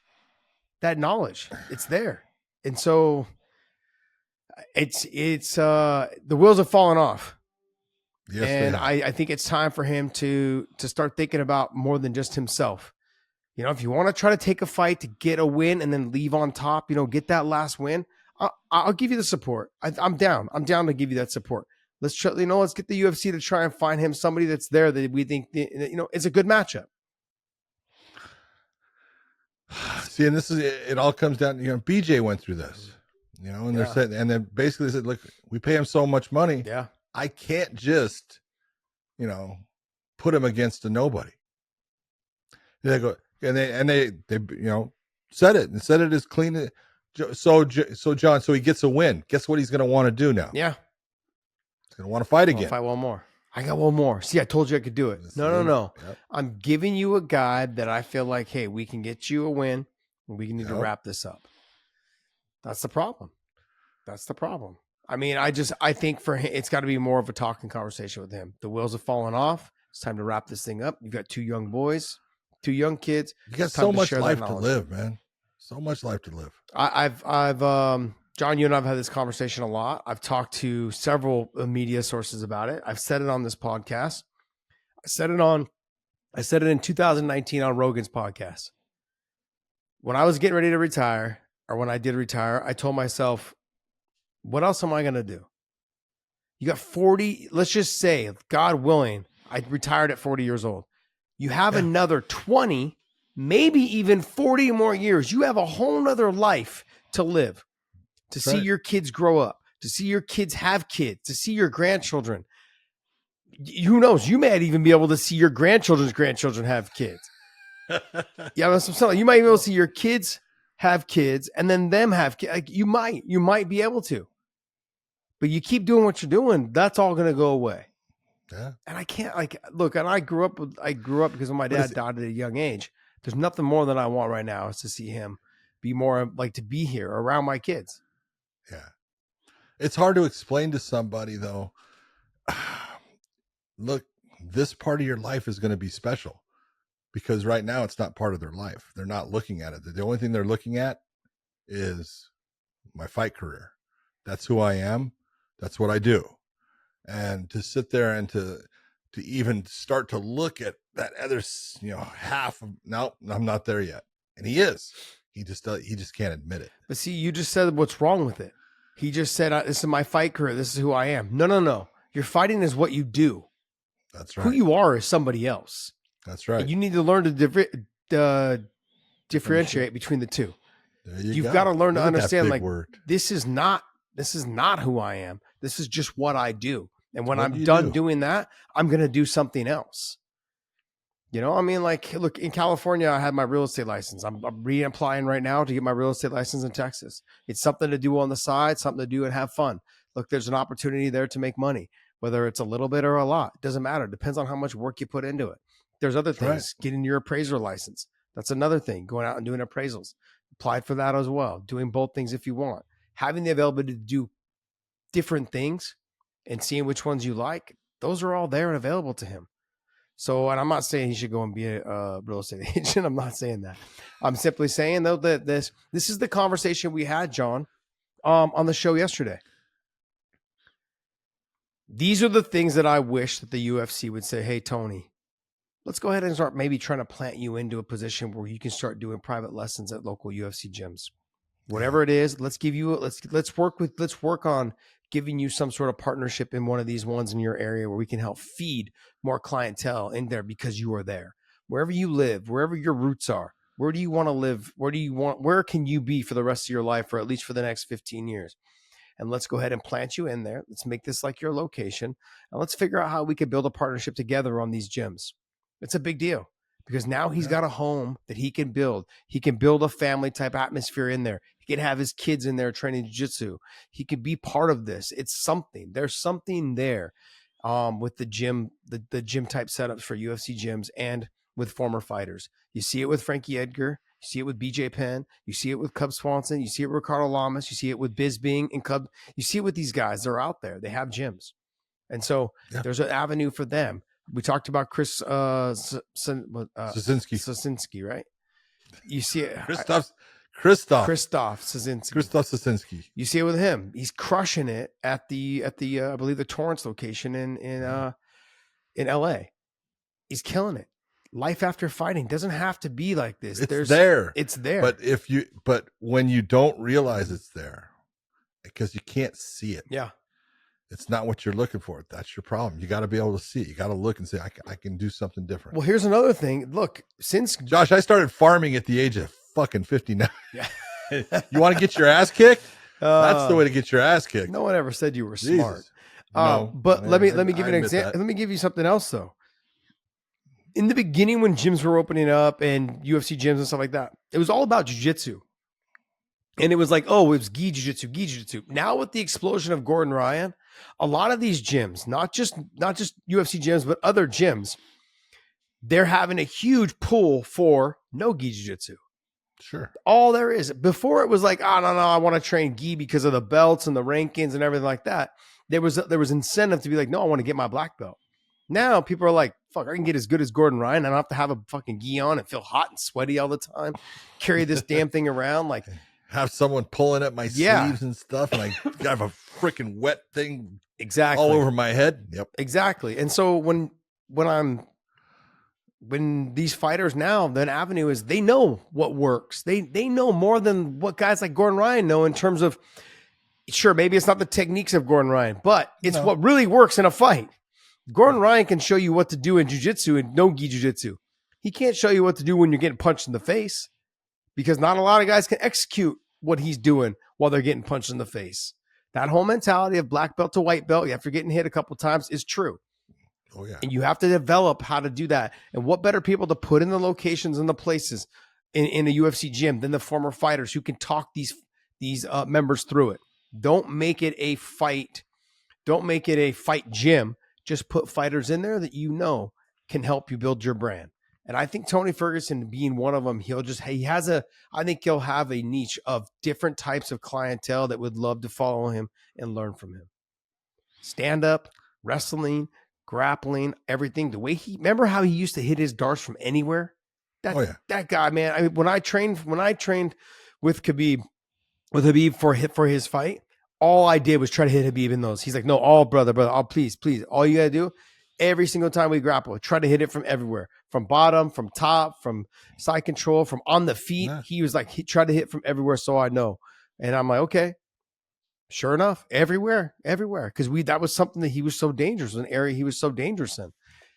That knowledge. It's there. And so it's the wheels have fallen off. Yes, and I think it's time for him to start thinking about more than just himself. If you want to try to take a fight to get a win and then leave on top, get that last win, I'll give you the support. I'm down. I'm down to give you that support. Let's try, let's get the UFC to try and find him somebody that's there that we think, is a good matchup. See, and it all comes down, BJ went through this, and they're saying, and then basically said, look, we pay him so much money. Yeah. I can't just, put him against a nobody. They go, and they said it as clean. So John, so he gets a win. Guess what he's going to want to do now? Yeah. He's going to want to fight again. Fight one more. I got one more. See, I told you I could do it. No. Yep. I'm giving you a guy that I feel like, hey, we can get you a win. And we need to wrap this up. That's the problem. I mean, I think for him, it's got to be more of a talking conversation with him. The wheels have fallen off. It's time to wrap this thing up. You've got 2 young boys, 2 young kids. You got so much life to live, man. So much life to live. I've John, you and I've had this conversation a lot. I've talked to several media sources about it. I've said it on this podcast. I said it in 2019 on Rogan's podcast. When I was getting ready to retire, or when I did retire, I told myself, what else am I going to do? You got 40, let's just say, God willing, I retired at 40 years old. You have another 20, maybe even 40 more years. You have a whole nother life to live, to see your kids grow up, to see your kids have kids, to see your grandchildren. Who knows? You might even be able to see your grandchildren's grandchildren have kids. Yeah, that's what I'm saying. You might be able to see your kids have kids and then them have kids. Like you might be able to. But you keep doing what you're doing, that's all going to go away. Yeah. And I can't look, and I grew up because my dad died at a young age. There's nothing more than I want right now is to see him be more like to be here around my kids. Yeah. It's hard to explain to somebody though. Look, this part of your life is going to be special because right now it's not part of their life. They're not looking at it. The only thing they're looking at is my fight career. That's who I am. That's what I do. And to sit there and to even start to look at that other, half of, no, I'm not there yet. And he is. He just can't admit it. But see, you just said what's wrong with it. He just said, this is my fight career. This is who I am. No. Your fighting is what you do. That's right. Who you are is somebody else. That's right. And you need to learn to differentiate between the two. You've got to learn to understand, like, this is not who I am. This is just what I do. And when I'm done doing that, I'm going to do something else. I mean, like, look, in California, I have my real estate license. I'm reapplying right now to get my real estate license in Texas. It's something to do on the side, something to do and have fun. Look, there's an opportunity there to make money, whether it's a little bit or a lot. It doesn't matter. It depends on how much work you put into it. There's other things. Getting your appraiser license. That's another thing. Going out and doing appraisals. Applied for that as well. Doing both things if you want. Having the availability to do different things and seeing which ones you like, those are all there and available to him. So, and I'm not saying he should go and be a real estate agent. I'm not saying that. I'm simply saying, though, that this is the conversation we had, John, on the show yesterday. These are the things that I wish that the UFC would say, hey, Tony, let's go ahead and start maybe trying to plant you into a position where you can start doing private lessons at local UFC gyms. Whatever it is, let's work on giving you some sort of partnership in one of these ones in your area where we can help feed more clientele in there because you are there. Wherever you live, wherever your roots are, where do you want to live? Where can you be for the rest of your life or at least for the next 15 years? And let's go ahead and plant you in there. Let's make this like your location. And let's figure out how we could build a partnership together on these gyms. It's a big deal because now he's got a home that he can build. He can build a family type atmosphere in there. He can have his kids in there training jiu-jitsu. He could be part of this. It's something. There's something there with the gym, the gym type setups for UFC gyms and with former fighters. You see it with Frankie Edgar. You see it with BJ Penn. You see it with Cub Swanson. You see it with Ricardo Lamas. You see it with Bisping and Cub. You see it with these guys. They're out there. They have gyms. And so there's an avenue for them. We talked about Chris Sosinski, right? You see it. Christoph Sosinski. You see it with him. He's crushing it at the I believe the Torrance location in LA. He's killing it. Life after fighting doesn't have to be like this. It's there. But when you don't realize it's there because you can't see it. Yeah. It's not what you're looking for. That's your problem. You got to be able to see it. You got to look and say, I can do something different. Well, here's another thing. Look, since Josh, I started farming at the age of fucking 59. Yeah. You want to get your ass kicked? That's the way to get your ass kicked. No one ever said you were smart. No, but let me give you an example. Let me give you something else though. In the beginning, when gyms were opening up and UFC gyms and stuff like that, it was all about jiu-jitsu. And it was like, oh, it was gi jiu-jitsu. Now with the explosion of Gordon Ryan, a lot of these gyms, not just UFC gyms, but other gyms, they're having a huge pull for no gi jiu-jitsu. Sure. All there is. Before it was like, no, I want to train gi because of the belts and the rankings and everything like that. There was incentive to be like, no, I want to get my black belt. Now people are like, fuck, I can get as good as Gordon Ryan. I don't have to have a fucking gi on and feel hot and sweaty all the time. Carry this damn thing around like have someone pulling at my sleeves and stuff, and I have a freaking wet thing all over my head. Yep. Exactly. And so when these fighters now, the avenue is they know what works. They know more than what guys like Gordon Ryan know in terms of Sure, maybe it's not the techniques of Gordon Ryan, but it's what really works in a fight. Gordon Ryan can show you what to do in jiu-jitsu and no-gi jiu-jitsu. He can't show you what to do when you're getting punched in the face because not a lot of guys can execute what he's doing while they're getting punched in the face. That whole mentality of black belt to white belt after getting hit a couple times is true. Oh, yeah. And you have to develop how to do that. And what better people to put in the locations and the places in a UFC gym than the former fighters who can talk these members through it. Don't make it a fight. Don't make it a fight gym. Just put fighters in there that you know can help you build your brand. And I think Tony Ferguson being one of them, I think he'll have a niche of different types of clientele that would love to follow him and learn from him. Stand up, wrestling, grappling, everything. The way remember how he used to hit his darts from anywhere? That guy, man. I mean, when I trained with Khabib, for his fight, all I did was try to hit Khabib in those. He's like, no, brother, please. All you gotta do, every single time we grapple, try to hit it from everywhere, from bottom, from top, from side control, from on the feet. Yeah. He was like, he tried to hit from everywhere, so I know. And I'm like, okay. Sure enough, everywhere. Because that was something that he was so dangerous, an area he was so dangerous in.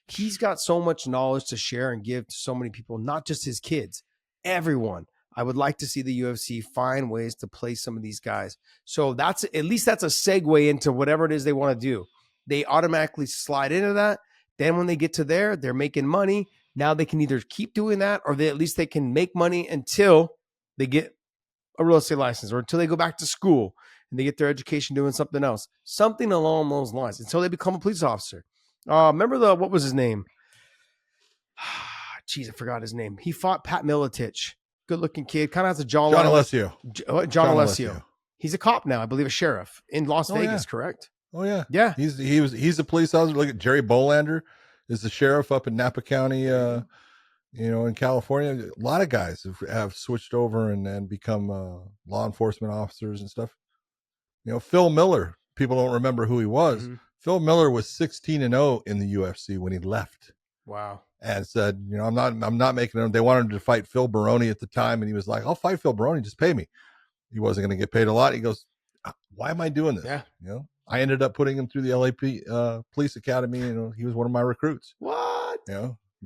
He's got so much knowledge to share and give to so many people, not just his kids, everyone. I would like to see the UFC find ways to play some of these guys. So that's a segue into whatever it is they want to do. They automatically slide into that. Then when they get to there, they're making money. Now they can either keep doing that or at least they can make money until they get a real estate license or until they go back to school and they get their education doing something else. Something along those lines until they become a police officer. Remember what was his name? Jeez, I forgot his name. He fought Pat Miletich. Good-looking kid. Kind of has a jawline. John Alessio. He's a cop now, I believe, a sheriff in Las Vegas, correct? Oh, yeah. Yeah. He's a police officer. Look at Jerry Bolander is the sheriff up in Napa County, in California. A lot of guys have switched over and become law enforcement officers and stuff. Phil Miller, people don't remember who he was. Mm-hmm. Phil Miller was 16-0 in the UFC when he left. Wow. And said, I'm not making them. They wanted him to fight Phil Baroni at the time. And he was like, I'll fight Phil Baroni. Just pay me. He wasn't going to get paid a lot. He goes, why am I doing this? Yeah. I ended up putting him through the LAP police academy. He was one of my recruits. What?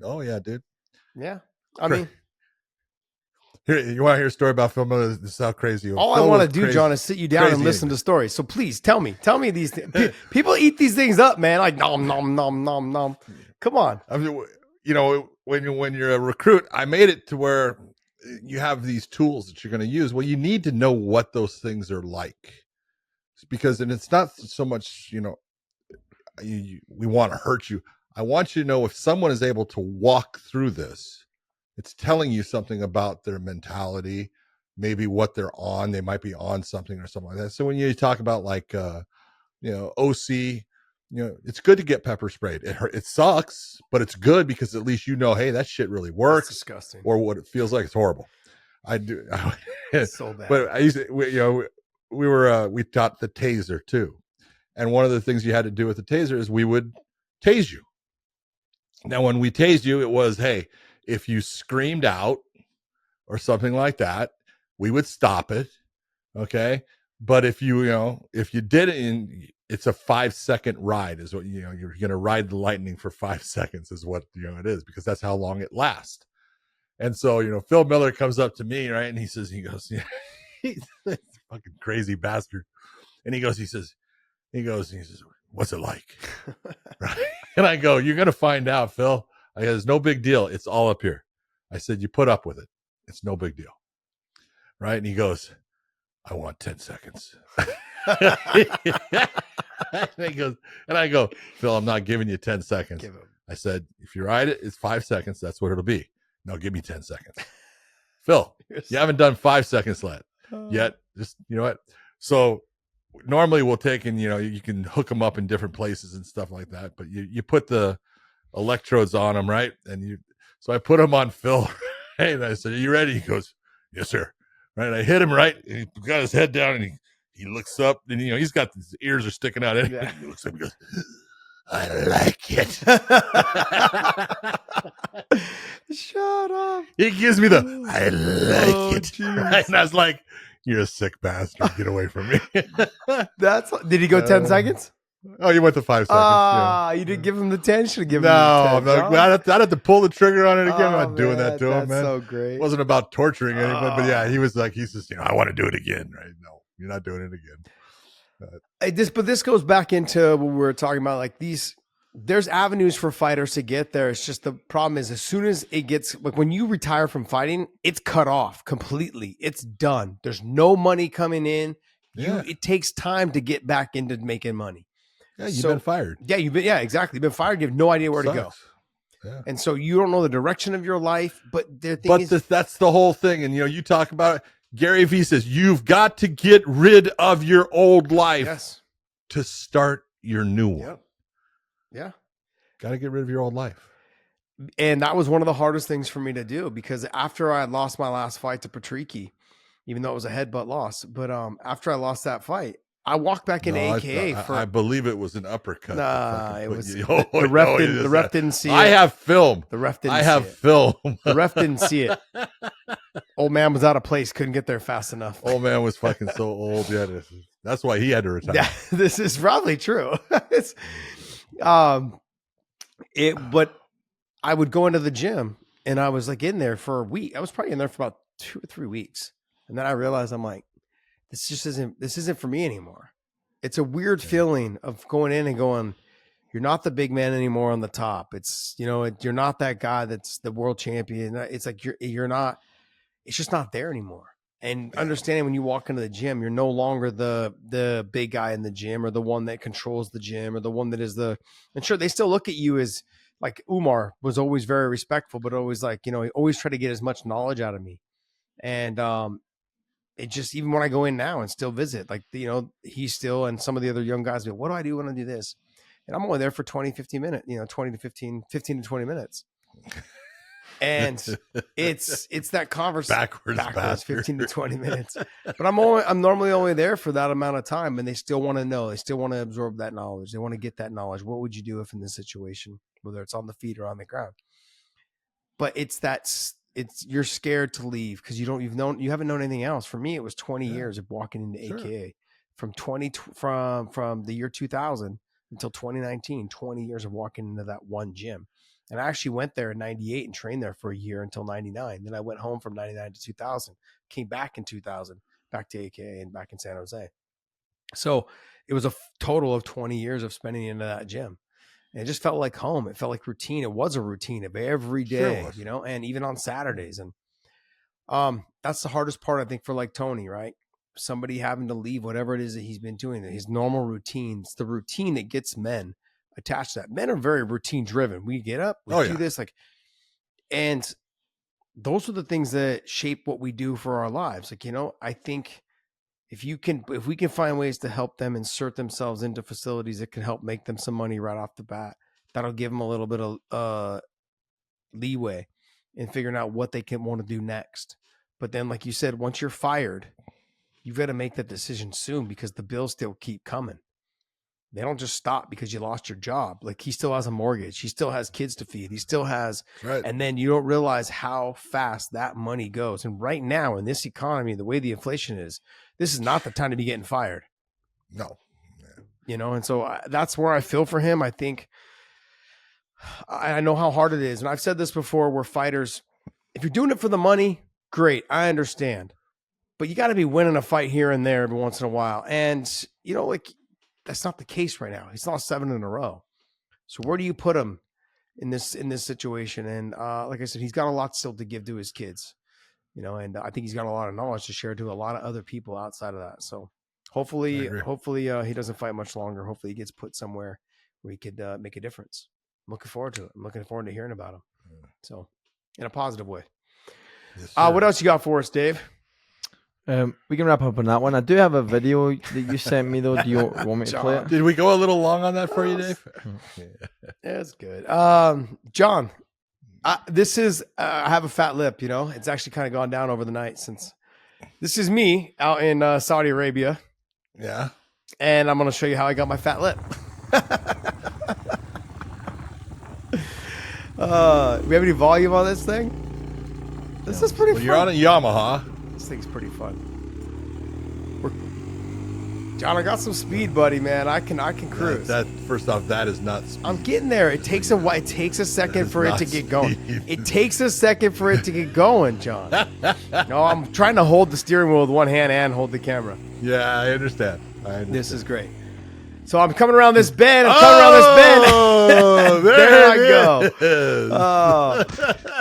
Oh yeah, dude. Yeah. I mean, here, you want to hear a story about Phil Miller? This is how crazy. All I want to do, John, is sit you down and listen to stories. So please tell me these things. People eat these things up, man. Like nom, nom, nom, nom, nom. Come on. I mean, when you're a recruit, I made it to where you have these tools that you're going to use. Well, you need to know what those things are like, because it's not so much, we want to hurt you. I want you to know if someone is able to walk through this, it's telling you something about their mentality, maybe what they're on. They might be on something or something like that. So when you talk about like, OC, it's good to get pepper sprayed. It sucks, but it's good because at least hey, that shit really works. That's disgusting. Or what it feels like. It's horrible. I do. It's so bad. But I used to, we taught the taser too. And one of the things you had to do with the taser is we would tase you. Now, when we tased you, it was, hey, if you screamed out or something like that, we would stop it. Okay. But if you did it it's a 5-second ride is what, you're going to ride the lightning for 5 seconds is what, it is, because that's how long it lasts. And so, Phil Miller comes up to me, right. And he goes, he's a fucking crazy bastard. And he says, what's it like? Right. And I go, you're going to find out, Phil. I go, it's no big deal. It's all up here. I said, you put up with it. It's no big deal. Right. And he goes, I want 10 seconds. and I go, Phil, I'm not giving you 10 seconds. I said, if you ride it, it's 5 seconds. That's what it'll be. No, give me 10 seconds. Phil, you haven't done 5 seconds yet. Just, what? So normally we'll take and, you can hook them up in different places and stuff like that. But you put the electrodes on them, right? So I put them on Phil. Right? And I said, are you ready? He goes, yes, sir. Right. I hit him right. And he got his head down and he looks up and, he's got his ears are sticking out. And he looks up and goes, I like it. Shut up. He gives me the, I like it. Right? And I was like, You're a sick bastard. Get away from me. Did he go 10 seconds? Oh, you went to 5 seconds. You didn't give him the 10. Should have given No, him the 10. I'd have to pull the trigger on it again. I'm not doing that to him, man. That's so great. It wasn't about torturing anyone, but yeah, he's just, I want to do it again, right? No, you're not doing it again. But this goes back into what we were talking about. Like there's avenues for fighters to get there. It's just the problem is as soon as it gets like when you retire from fighting, it's cut off completely. It's done. There's no money coming in. It takes time to get back into making money. Yeah, you've been fired. Yeah, exactly. You've been fired. You have no idea where to go. Yeah. And so you don't know the direction of your life. But that's the whole thing. And you talk about it. Gary Vee says you've got to get rid of your old life to start your new one. Yep. Yeah. Got to get rid of your old life. And that was one of the hardest things for me to do because after I had lost my last fight to Petrino, even though it was a headbutt loss, but after I lost that fight, I walked back into AKA I believe it was an uppercut. Nah, it was the ref didn't see it. I have film. The ref didn't. The ref didn't see it. Old man was out of place. Couldn't get there fast enough. Old man was fucking so old. Yeah, that's why he had to retire. Yeah, this is probably true. But I would go into the gym and I was like in there for a week. I was probably in there for about 2 or 3 weeks, and then I realized I'm like, this isn't for me anymore. It's a weird feeling of going in and going, you're not the big man anymore on the top. It's, you're not that guy that's the world champion. It's like, you're not, it's just not there anymore. And understanding when you walk into the gym, you're no longer the big guy in the gym or the one that controls the gym or the one that is and sure, they still look at you as like Umar was always very respectful, but always like, he always tried to get as much knowledge out of me. And, it just, even when I go in now and still visit, like, he's still, and some of the other young guys go, what do I do when I do this? And I'm only there for 15 minutes, 15 to 20 minutes. And it's that conversation backwards 15 to 20 minutes, but I'm normally only there for that amount of time. And they still want to know, they still want to absorb that knowledge. They want to get that knowledge. What would you do if in this situation, whether it's on the feet or on the ground? But you're scared to leave because you haven't known anything else. For me, it was 20 years of walking into AKA from the year 2000 until 2019, 20 years of walking into that one gym. And I actually went there in 98 and trained there for a year until 99. Then I went home from 99 to 2000, came back in 2000, back to AKA and back in San Jose. So it was a total of 20 years of spending into that gym. And it just felt like home. It felt like routine. It was a routine of every day, and even on Saturdays. And that's the hardest part, I think, for like Tony, right? Somebody having to leave whatever it is that he's been doing, his normal routines, the routine that gets men attached to that. Men are very routine driven. We get up, we do this, and those are the things that shape what we do for our lives. Like, I think if we can find ways to help them insert themselves into facilities that can help make them some money right off the bat, that'll give them a little bit of leeway in figuring out what they can want to do next. But then, like you said, once you're fired, you've got to make that decision soon because the bills still keep coming. They don't just stop because you lost your job. Like, he still has a mortgage. He still has kids to feed. He still has, and then you don't realize how fast that money goes. And right now in this economy, the way the inflation is, this is not the time to be getting fired. No. And so that's where I feel for him. I think I know how hard it is. And I've said this before, where fighters, if you're doing it for the money, great. I understand. But you got to be winning a fight here and there every once in a while. And, that's not the case right now. He's lost 7 in a row. So where do you put him in this situation? And like I said, he's got a lot still to give to his kids, and I think he's got a lot of knowledge to share to a lot of other people outside of that. So hopefully he doesn't fight much longer. Hopefully he gets put somewhere where he could make a difference. I'm looking forward to it. I'm looking forward to hearing about him. So in a positive way. Yes, what else you got for us, Dave? We can wrap up on that one. I do have a video that you sent me, though. Do you want me to play it? Did we go a little long on that for you, Dave? That's good. John, this is, I have a fat lip, it's actually kind of gone down over the night since this is me out in Saudi Arabia. Yeah. And I'm going to show you how I got my fat lip. We have any volume on this thing? This is pretty fun. You're on a Yamaha. This thing's pretty fun. John, I got some speed, buddy, man. I can cruise. That first off, that is not speed. I'm getting there. It takes a second for it to get going. It takes a second for it to get going, John. No, I'm trying to hold the steering wheel with one hand and hold the camera. Yeah, I understand. This is great. So I'm coming around this bend. There I go.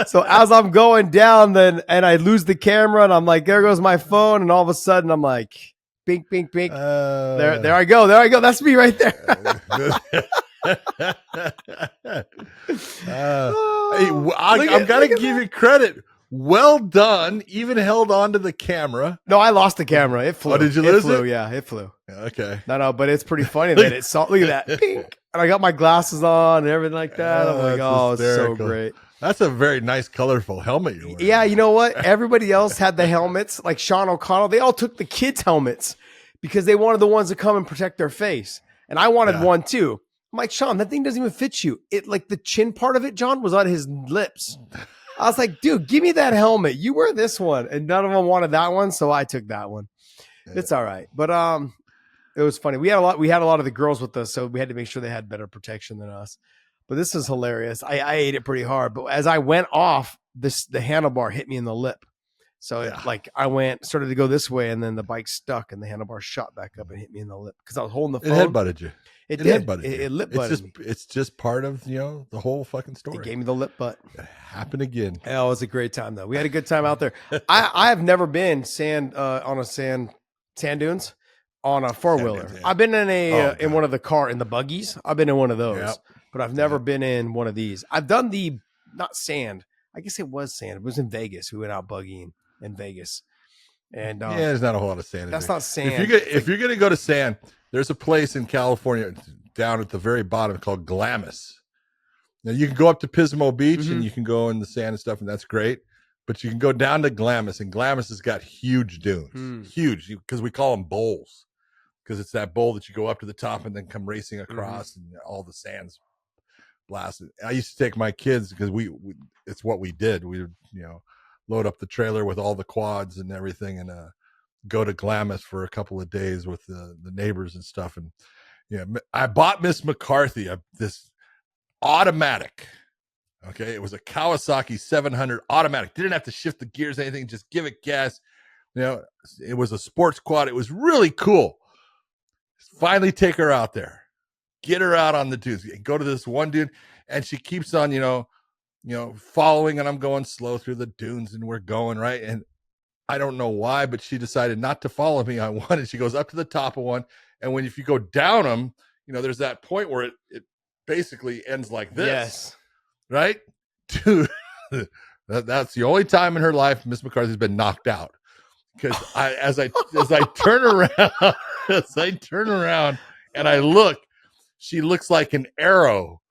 So as I'm going down, and I lose the camera, and I'm like, there goes my phone, and all of a sudden I'm like, bink, bink, bink. There I go. That's me right there. I'm gonna give you credit. Well done. Even held on to the camera. No, I lost the camera. It flew. Oh, did you lose it? Yeah, it flew. Okay. No, but it's pretty funny that it saw. Look at that. Pink. And I got my glasses on and everything like that. I'm like, oh, it's so great. That's a very nice, colorful helmet you're wearing. Yeah, you know what? Everybody else had the helmets. Like Sean O'Connell, they all took the kids' helmets because they wanted the ones to come and protect their face. And I wanted one too. I'm like, Sean, that thing doesn't even fit you. It like the chin part of it, John, was on his lips. I was like, dude, give me that helmet. You wear this one. And none of them wanted that one, so I took that one. It's all right. But it was funny. We had a lot of the girls with us, so we had to make sure they had better protection than us. But this is hilarious. I ate it pretty hard. But as I went off, the handlebar hit me in the lip. So I started to go this way, and then the bike stuck, and the handlebar shot back up and hit me in the lip because I was holding the phone. It headbutted you. It did. It lip butted me. It's just part of the whole fucking story. It gave me the lip butt. It happened again. Oh, it was a great time though. We had a good time out there. I have never been on sand dunes on a 4-wheeler. I've been in in one of in the buggies. I've been in one of those, but I've never been in one of these. I've done not sand. I guess it was sand. It was in Vegas. We went out buggying in Vegas. And there's not a whole lot of sand. That's not sand. If you're gonna go to sand, there's a place in California down at the very bottom called Glamis. Now you can go up to Pismo Beach and you can go in the sand and stuff, and that's great. But you can go down to Glamis, and Glamis has got huge dunes, huge, because we call them bowls, because it's that bowl that you go up to the top and then come racing across, and all the sand's blasted. I used to take my kids because we it's what we did. We would load up the trailer with all the quads and everything, and go to Glamis for a couple of days with the neighbors and stuff. And I bought Miss McCarthy this automatic. Okay, it was a Kawasaki 700 automatic. Didn't have to shift the gears, anything. Just give it gas. It was a sports quad. It was really cool. Finally, take her out there, get her out on the dunes. Go to this one dude, and she keeps on, following, and I'm going slow through the dunes, and we're going right. And I don't know why, but she decided not to follow me on one, and she goes up to the top of one. And if you go down them, there's that point where it basically ends like this. Yes. Right? Dude, that's the only time in her life Miss McCarthy's been knocked out. Because as I turn around, and I look, she looks like an arrow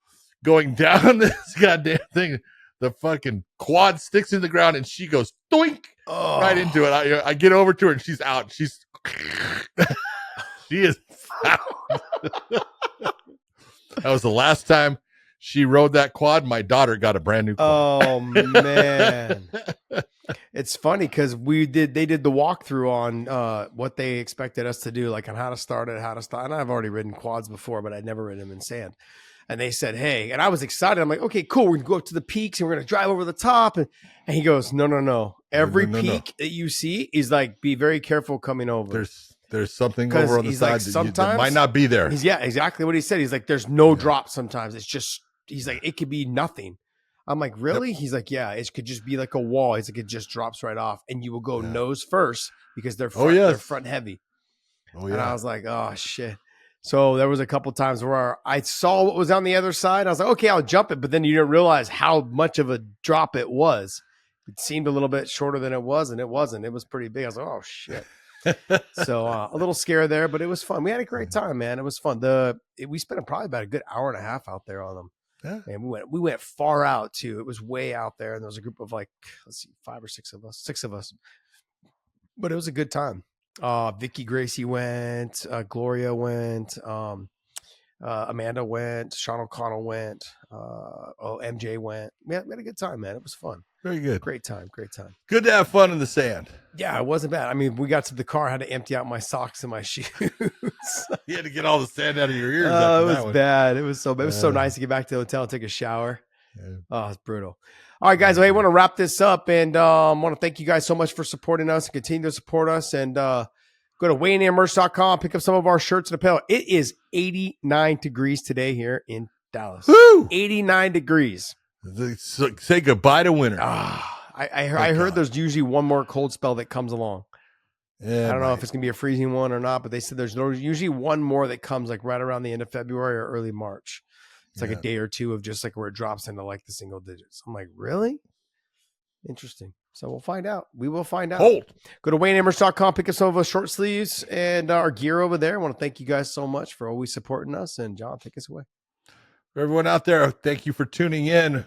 going down this goddamn thing. The fucking quad sticks in the ground, and she goes doink right into it. I get over to her, and she's out. She is out. That was the last time she rode that quad. My daughter got a brand new quad. Oh man. It's funny because they did the walkthrough on what they expected us to do, like on how to start it, how to start. And I've already ridden quads before, but I'd never ridden them in sand. And they said, hey, and I was excited. I'm like, okay, cool. We're going to go up to the peaks and we're going to drive over the top. And he goes, no. Every peak that you see is like, be very careful coming over. There's something over on the side that might not be there. Exactly what he said. He's like, there's no drop sometimes. It's just, he's like, it could be nothing. I'm like, really? Yep. He's like, yeah, it could just be like a wall. He's like, it just drops right off. And you will go nose first because they're front heavy. Oh, yeah. And I was like, oh, shit. So there was a couple times where I saw what was on the other side. I was like, okay, I'll jump it. But then you didn't realize how much of a drop it was. It seemed a little bit shorter than it was, and it wasn't. It was pretty big. I was like, oh, shit. So a little scared there, but it was fun. We had a great time, man. It was fun. We spent probably about a good hour and a half out there on them. Yeah. And we went far out too. It was way out there, and there was a group of 5 or 6 of us. But it was a good time. Vicky Gracie went, Gloria went, Amanda went, Sean O'Connell went, MJ went. We had a good time, man. It was fun. Very good. Great time. Great time. Good to have fun in the sand. Yeah, it wasn't bad. I mean, we got to the car, I had to empty out my socks and my shoes. You had to get all the sand out of your ears. It after was that one. bad. It was so nice to get back to the hotel and take a shower. Yeah. Oh, it's brutal. All right, guys. Well, I want to wrap this up and want to thank you guys so much for supporting us and continue to support us. And go to weighingandmerch.com, pick up some of our shirts and apparel. It is 89 degrees today here in Dallas. Woo! 89 degrees. Say goodbye to winter. I heard there's usually one more cold spell that comes along. Yeah, I don't know if it's going to be a freezing one or not, but they said there's usually one more that comes like right around the end of February or early March. It's like a day or two of just like where it drops into like the single digits. I'm like, really? Interesting. So we'll find out. We will find out. Cold. Go to weighingandmerch.com, pick up some of our short sleeves and our gear over there. I want to thank you guys so much for always supporting us. And John, take us away. For everyone out there, thank you for tuning in.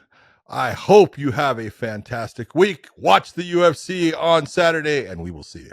I hope you have a fantastic week. Watch the UFC on Saturday, and we will see you.